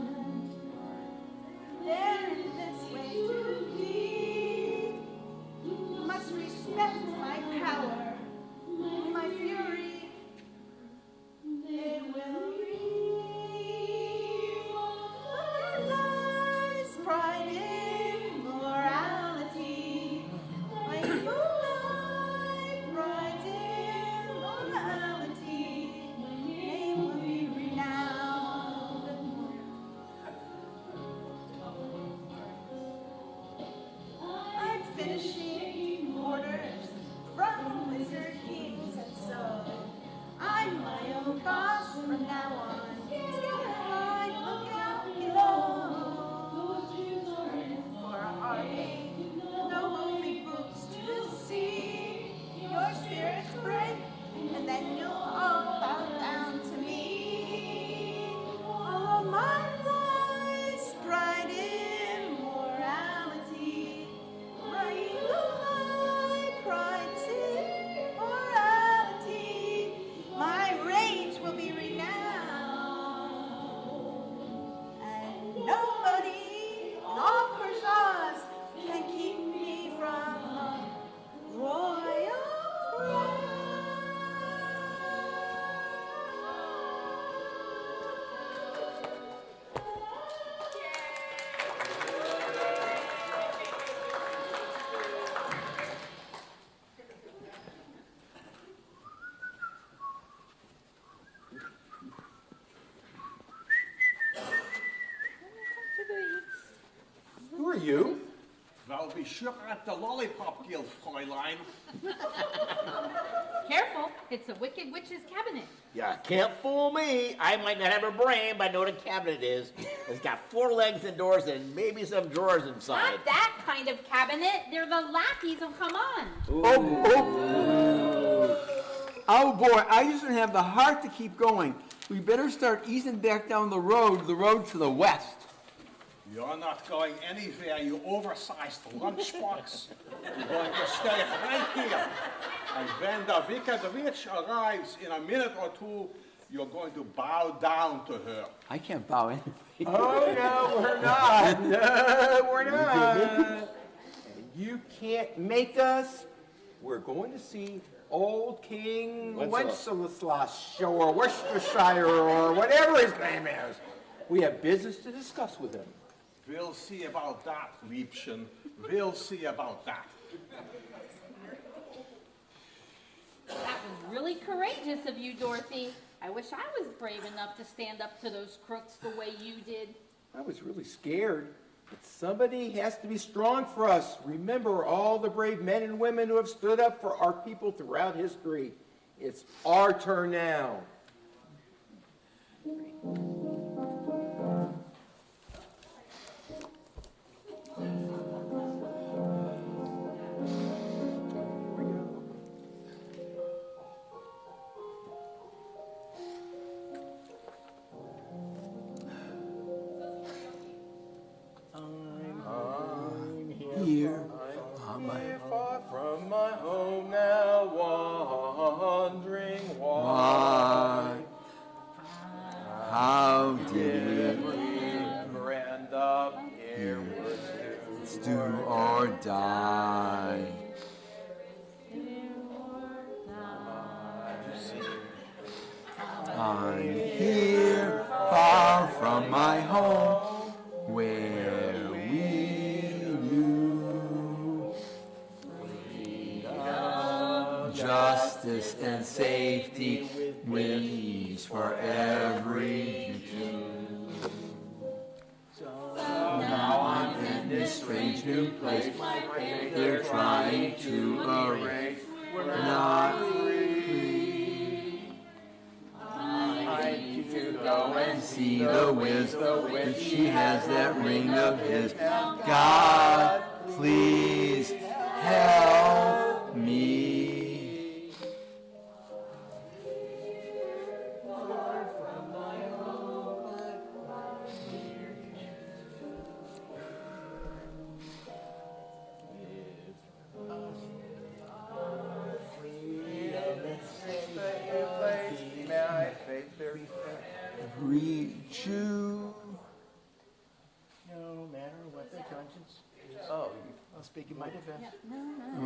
They're in this way to be. Must respect my power, my fury. They will reap our lives, pride in morality. Faithful life, pride in morality. My name will be renowned. I'm finishing orders from wizard kings, and so I'm my own boss from now on. Scatter high, look out below. Those Jews are in for a heartache. No holy books to see. Your spirits break, and then you'll all bow down to me. Follow my lies, pride in morality. Right lie, pride's in morality. My rage will be renowned, and nobody in all Persians can keep me from royal crown. Who are you? Well, be sure at the Lollipop Guild, Fräulein. Careful, it's a wicked witch's cabinet. Yeah, can't fool me. I might not have a brain, but I know what a cabinet is. It's got 4 legs and doors and maybe some drawers inside. Not that kind of cabinet. They're the lackeys who come on. Oh boy, I just don't have the heart to keep going. We better start easing back down the road to the west. You're not going anywhere, you oversized lunchbox. You're going to stay right here. And when the wicked witch arrives in a minute or two, you're going to bow down to her. I can't bow in. Oh, no, we're not. No, we're not. You can't make us. We're going to see old King Wenceslas or Worcestershire or whatever his name is. We have business to discuss with him. We'll see about that, Liebchen. We'll see about that. That was really courageous of you, Dorothy. I wish I was brave enough to stand up to those crooks the way you did. I was really scared. But somebody has to be strong for us. Remember all the brave men and women who have stood up for our people throughout history. It's our turn now. Here, far from my home now, wandering wide. How did Never end up here it's do or die? I'm here, far from my home, where we knew freedom, justice, and safety, with ease for every strange new place. They're trying to erase. We're not free. I need to go and see the whiz. She has that ring of his. God, please help me. Every Jew. No matter what their conscience. Oh, I'll speak in my defense.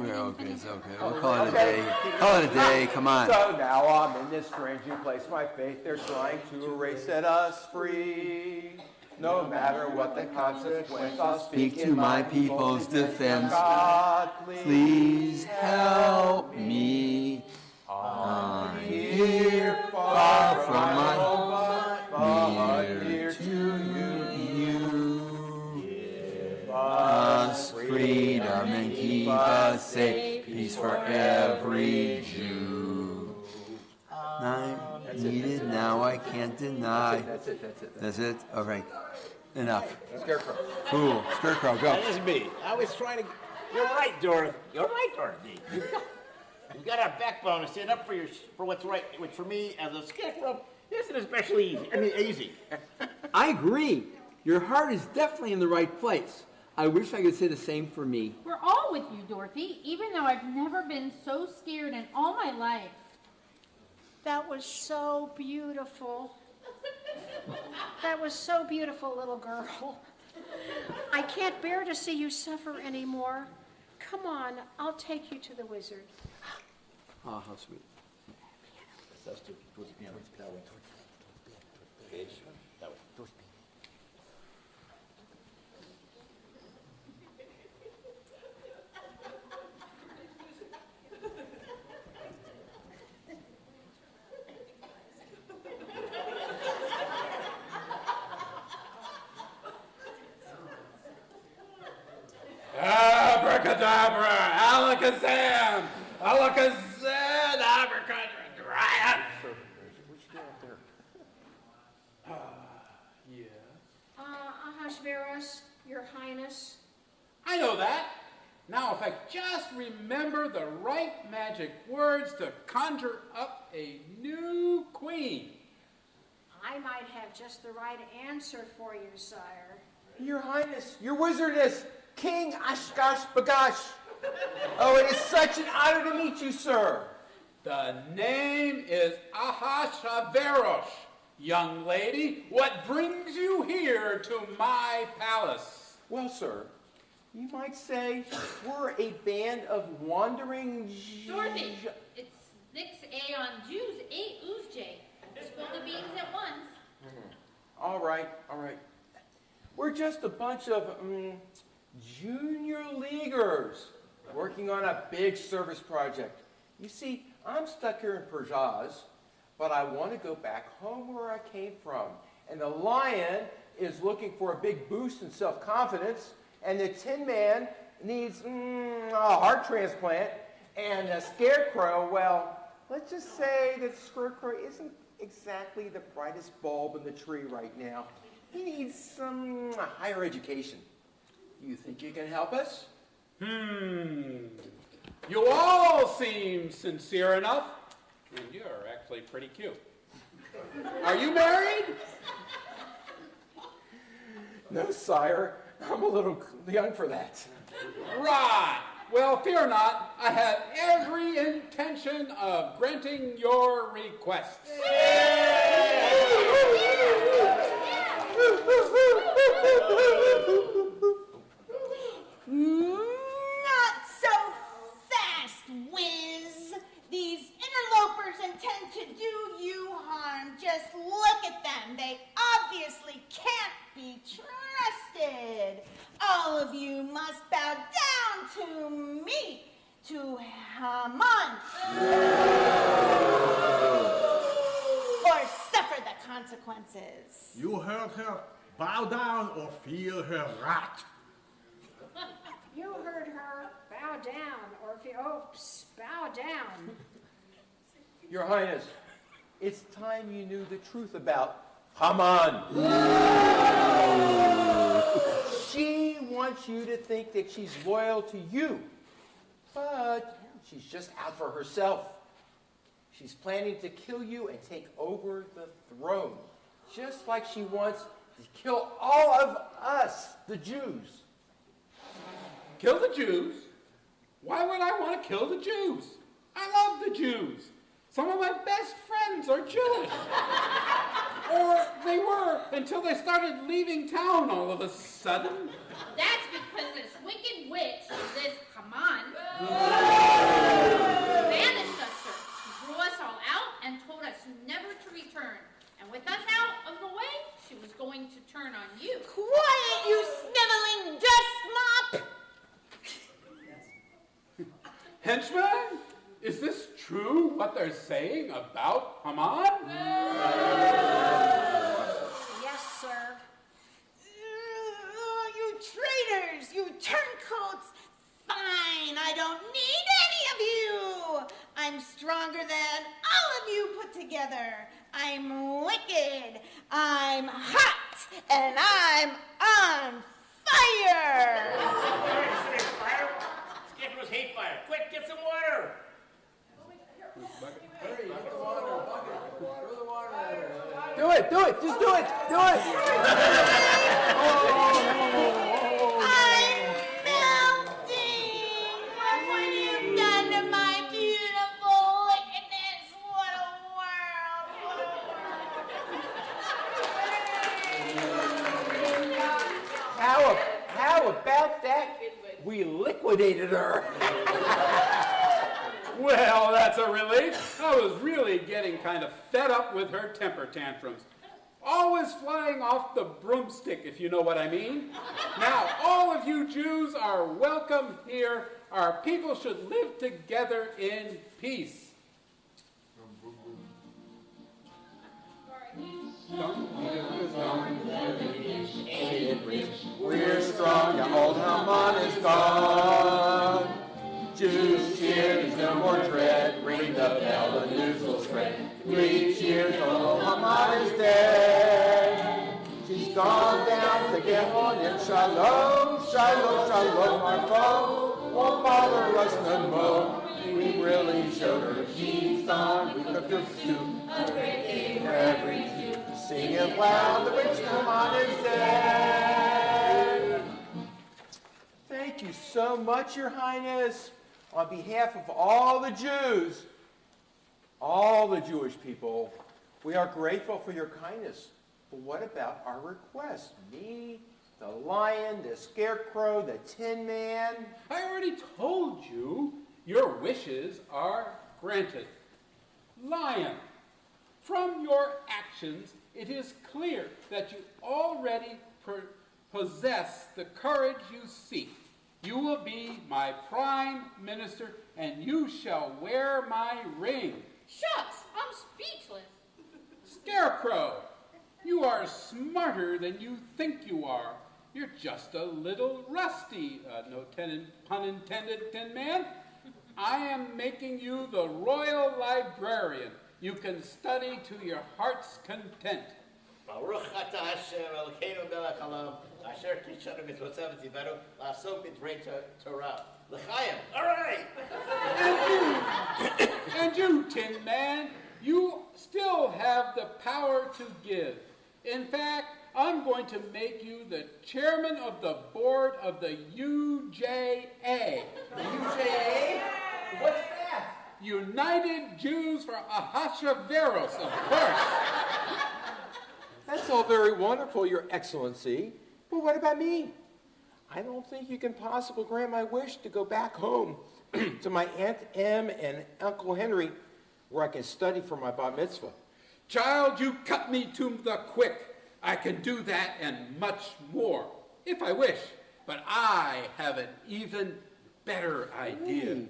Okay, it's okay. We'll call it a day. Call it a day. Come on. So now I'm in this strange new place. My faith, they're trying to erase, set us free. No matter what the consequence, I'll Speak to my people's defense. God, Please help me. I'm here far from my home, but near to you. Give us freedom and keep us safe. Peace for every Jew. I need it now, I can't deny. That's it. That's it? All right. Enough. Scarecrow. Cool. Scarecrow, go. That is me. I was trying to. You're right, Dorothy. You're right, Dorothy. You've got a backbone to stand up for what's right, which for me as a scarecrow isn't especially easy. I mean, easy. I agree. Your heart is definitely in the right place. I wish I could say the same for me. We're all with you, Dorothy, even though I've never been so scared in all my life. That was so beautiful. That was so beautiful, little girl. I can't bear to see you suffer anymore. Come on, I'll take you to the wizard. Oh, how sweet. That's towards the piano. That way. That way. Towards the piano. Abracadabra, alakazam, alakazam, abracadabra. Yes. Ahasuerus, Your Highness. I know that. Now, if I just remember the right magic words to conjure up a new queen. I might have just the right answer for you, sire. Your Highness, your wizardess, King Ashkash Bagash. Oh, it is such an honor to meet you, sir. The name is Ahasuerus. Young lady, what brings you here to my palace? Well, sir, you might say we're a band of wandering... Dorothy, it's 6 A on Jews, 8 Oozj. Spill the beans at once. All right. We're just a bunch of junior leaguers working on a big service project. You see, I'm stuck here in Perjaz, but I want to go back home where I came from. And the lion is looking for a big boost in self-confidence, and the Tin Man needs a heart transplant, and the Scarecrow, well, let's just say that Scarecrow isn't exactly the brightest bulb in the tree right now. He needs some higher education. You think you can help us? You all seem sincere enough, and you're actually pretty cute. Are you married? No, sire. I'm a little young for that. Right. Well, fear not. I have every intention of granting your request. Not so fast, Wiz. These interlopers intend to do you harm. Just look at them. They obviously can't be trusted. All of you must bow down to me, to Haman, or suffer the consequences. You heard her. Bow down or feel her wrath. bow down, or if you, bow down. Your Highness, it's time you knew the truth about Haman. She wants you to think that she's loyal to you, but she's just out for herself. She's planning to kill you and take over the throne, just like she wants to kill all of us, the Jews. Kill the Jews? Why would I want to kill the Jews? I love the Jews. Some of my best friends are Jewish. Or they were until they started leaving town all of a sudden. That's because this wicked witch, this Haman, banished us, sir. She threw us all out and told us never to return. And with us out of the way, she was going to turn on you. Quiet, you sniveling dust mop! Henchman, is this true what they're saying about Haman? Yes, sir. You traitors, you turncoats! Fine, I don't need any of you! I'm stronger than all of you put together. I'm wicked, I'm hot, and I'm on fire! Fire? Scarecrows hate fire. Quick, get some water. Hurry, get the water, bucket, throw the water at her. Do it, just do it, I'm melting! Look what you've done to my beautiful wickedness! What a world! How about that? We liquidated her. Well, that's a relief. I was really getting kind of fed up with her temper tantrums. Always flying off the broomstick, if you know what I mean. Now, all of you Jews are welcome here. Our people should live together in peace. We're strong, and old Haman is gone. Jews cheer, there's no more dread. Ring the bell, the news will spread. 3 cheers, old Haman is dead. She's gone down to get on in Shalom, Shalom, Shalom. Our foe won't bother us no more. We really showed her she's gone. We cooked her stew, a great day for every Jew. Sing it loud, the witch Haman is dead. Thank you so much, Your Highness. On behalf of all the Jews, all the Jewish people, we are grateful for your kindness. But what about our request? Me, the lion, the scarecrow, the tin man? I already told you your wishes are granted. Lion, from your actions, it is clear that you already possess the courage you seek. You will be my prime minister, and you shall wear my ring. Shucks, I'm speechless. Scarecrow, you are smarter than you think you are. You're just a little rusty, no pun intended, Tin Man. I am making you the royal librarian. You can study to your heart's content. Baruch atah Hashem Elokeinu melech haolam, asher kidshanu mitzvotav v'tzivanu la'asok b'dvrei Torah. L'chaim. All right. And you, Tin Man, you still have the power to give. In fact, I'm going to make you the chairman of the board of the UJA. The UJA? What's that? United Jews for Ahasuerus, of course. That's all very wonderful, Your Excellency. But what about me? I don't think you can possibly grant my wish to go back home to my Aunt Em and Uncle Henry, where I can study for my bar mitzvah. Child, you cut me to the quick. I can do that and much more, if I wish. But I have an even better idea.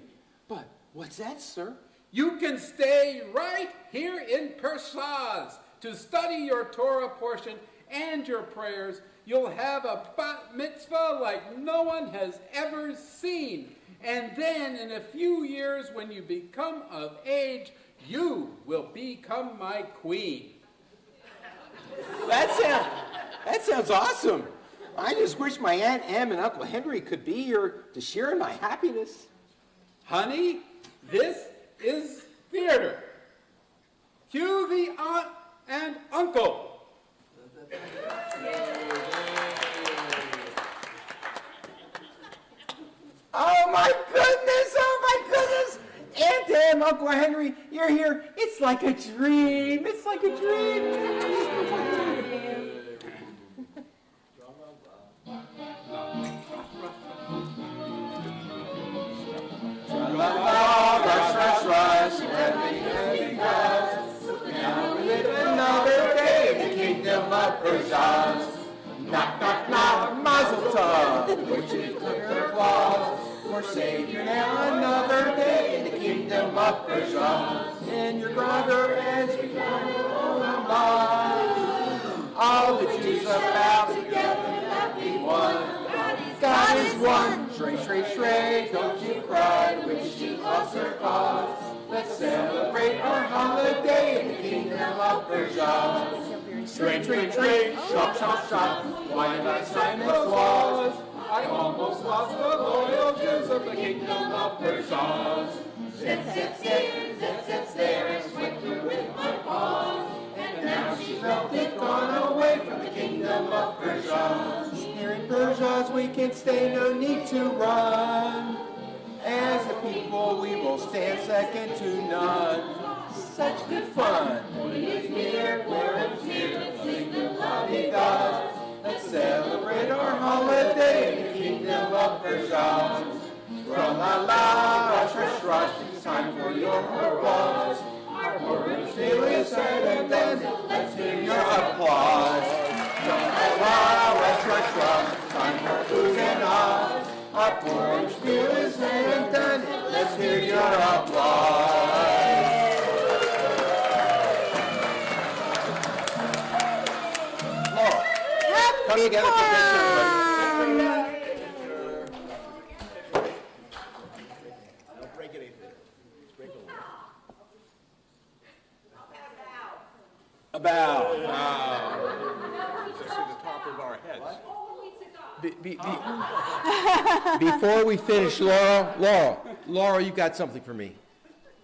But what's that, sir? You can stay right here in Persaz to study your Torah portion and your prayers, you'll have a bat mitzvah like no one has ever seen. And then in a few years, when you become of age, you will become my queen. That sounds awesome. I just wish my Aunt Em and Uncle Henry could be here to share in my happiness. Honey, this is theater. Cue the aunt and uncle. Oh my goodness! Aunt Em, Uncle Henry, you're here. It's like a dream. It's like a dream. Rush, everything goes. Now we live another day in the kingdom of Persia. Knock, knock, knock, mazel tov. Witches clip their claws. We're Savior now another day in the kingdom of Persia. In your grogger as we come on. All the Jews about together, happy one. God is one. Shrey, shrey, shrey, don't you cry. Wish you lost her cause. Let's celebrate our holiday in the kingdom of Persia. Train, train, train, shop, shop, shop. Why did I Simon's laws? I almost lost the loyal Jews of the kingdom of Persia. Zip, zip, zip, zip, zip, there, and swept her with my paws. And now she's melted, gone away from the kingdom of Persia. Here in Persia we can stay, no need to run. As a people we will stand second to none. Such good fun. When it's near, where it's near, let's sing the la-di-da. Let's celebrate our holiday in the kingdom of Persia. Tra-la-la, rush, rush, rush, it's time for your applause. Our words daily said and done, let's hear your applause. Tra-la-la, rush, rush, rush, it's time for oohs and ahs. Our porridge meal is said and done, let's hear your applause. Come together for picture. Don't break anything. Break a bow. Just at the top of our heads. Before we finish, Laura, you got something for me.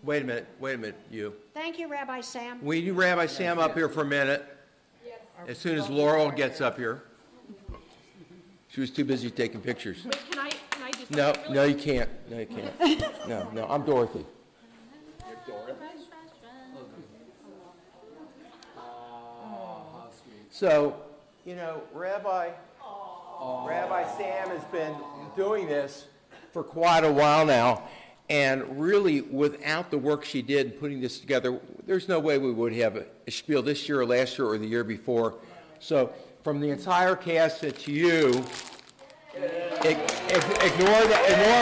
Wait a minute, you. Thank you, Rabbi Sam. Will you Rabbi Sam up here for a minute? As soon as Laurel gets up here. She was too busy taking pictures. Wait, can I do something? No, you can't. No, you can't. No, I'm Dorothy. You're Dorothy? So, Rabbi Sam has been doing this for quite a while now, and really, without the work she did in putting this together, there's no way we would have a spiel this year or last year or the year before. So, from the entire cast to you, ignore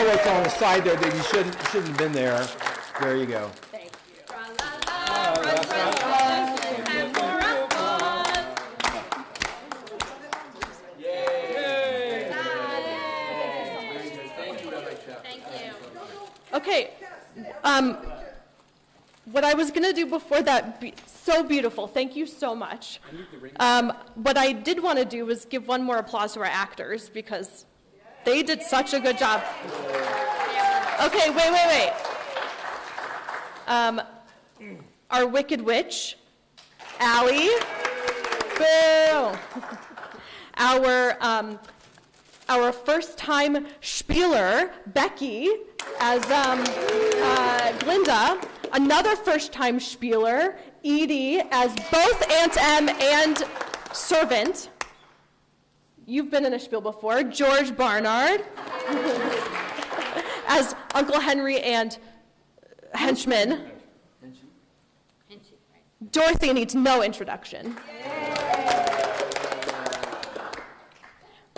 what's on the side there that you shouldn't have been there. There you go. Thank you. Okay, what I was going to do before that, so beautiful, thank you so much. What I did want to do was give one more applause to our actors because they did such a good job. Okay, wait. Our Wicked Witch, Allie, boo. Our first-time spieler, Becky, as Glinda. Another first-time spieler, Edie, as both Aunt Em and servant. You've been in a spiel before. George Barnard, as Uncle Henry and henchman. Dorothy needs no introduction.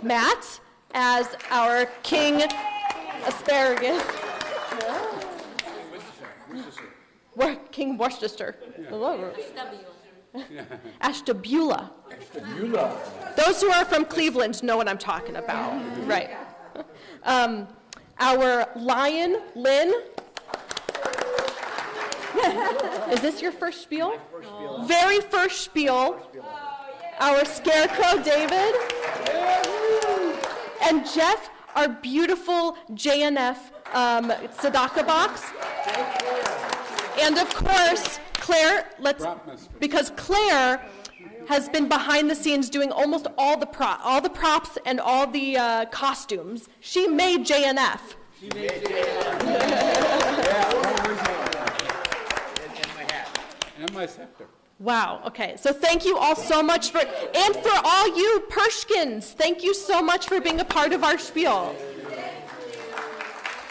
Matt, as our King Asparagus. King Worcester. Ashtabula. Those who are from Cleveland know what I'm talking about, right? Our lion, Lynn. Is this your first spiel? Very first spiel. Our scarecrow, David. And Jeff, our beautiful JNF tzedakah box. And of course, Claire, because Claire has been behind the scenes doing almost all the props and all the costumes. She made JNF. And my scepter. Wow, okay. So thank you all so much and for all you Pershkins, thank you so much for being a part of our spiel.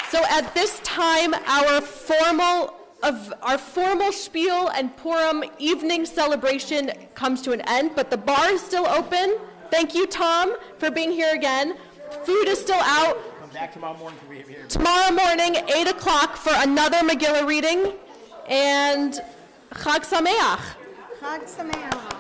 So at this time, our formal spiel and Purim evening celebration comes to an end, but the bar is still open. Thank you, Tom, for being here again. Food is still out. Come back tomorrow morning for here. Tomorrow morning, 8 o'clock, for another Megillah reading, and Chag Sameach. Chag Sameach.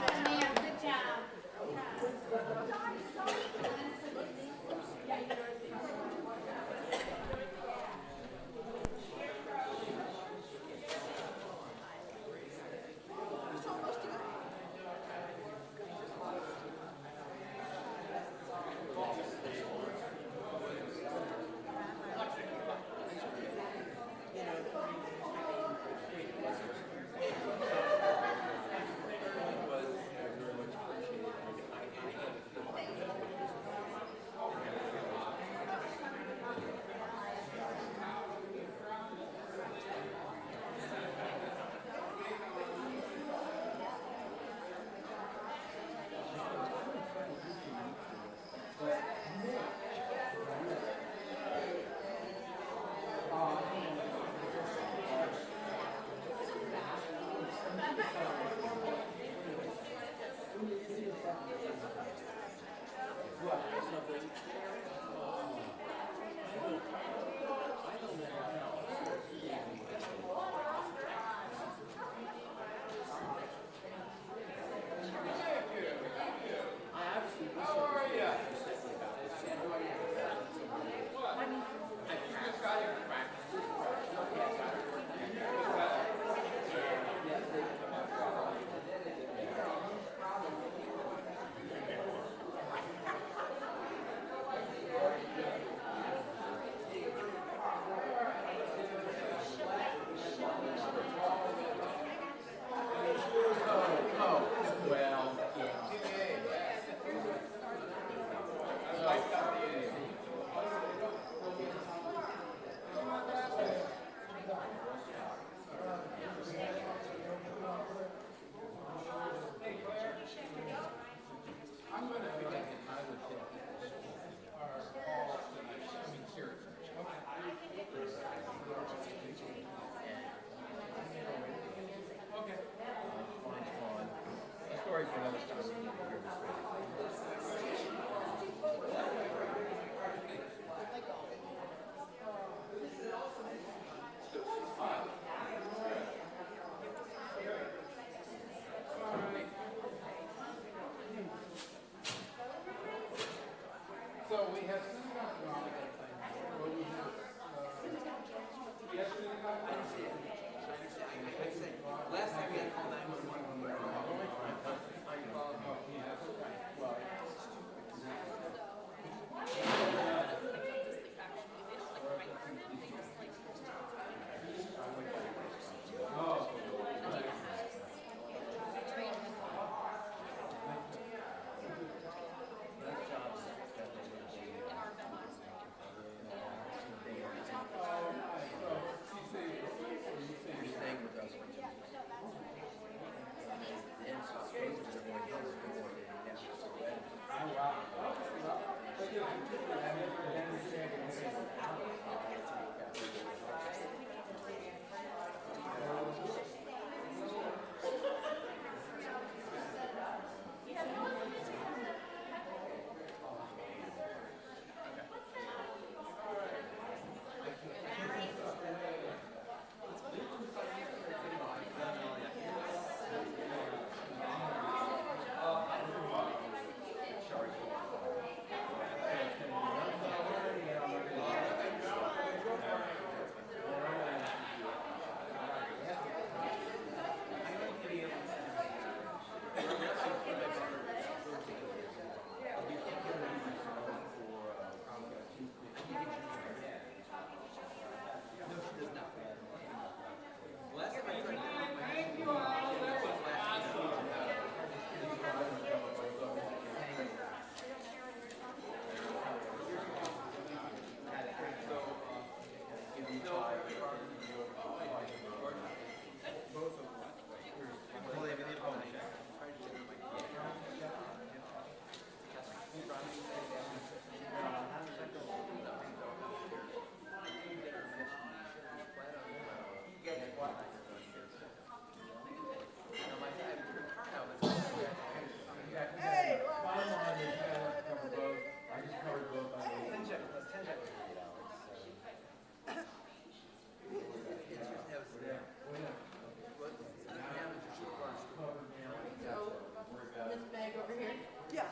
This bag over here? Yeah.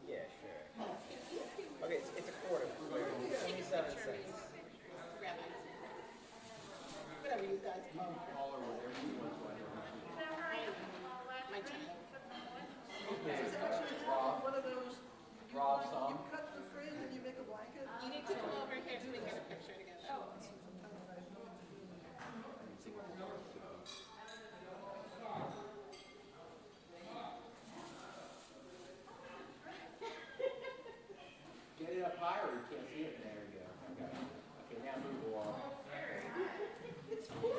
Yeah, sure. Okay, it's a quarter. 27 cents. Whatever you guys call it. My turn. It's actually one of those, you cut the fringe and you make a blanket. You need to come over here so we get a picture together. Get it up higher, you can't see it. There we go. Okay, now move along. It's cool.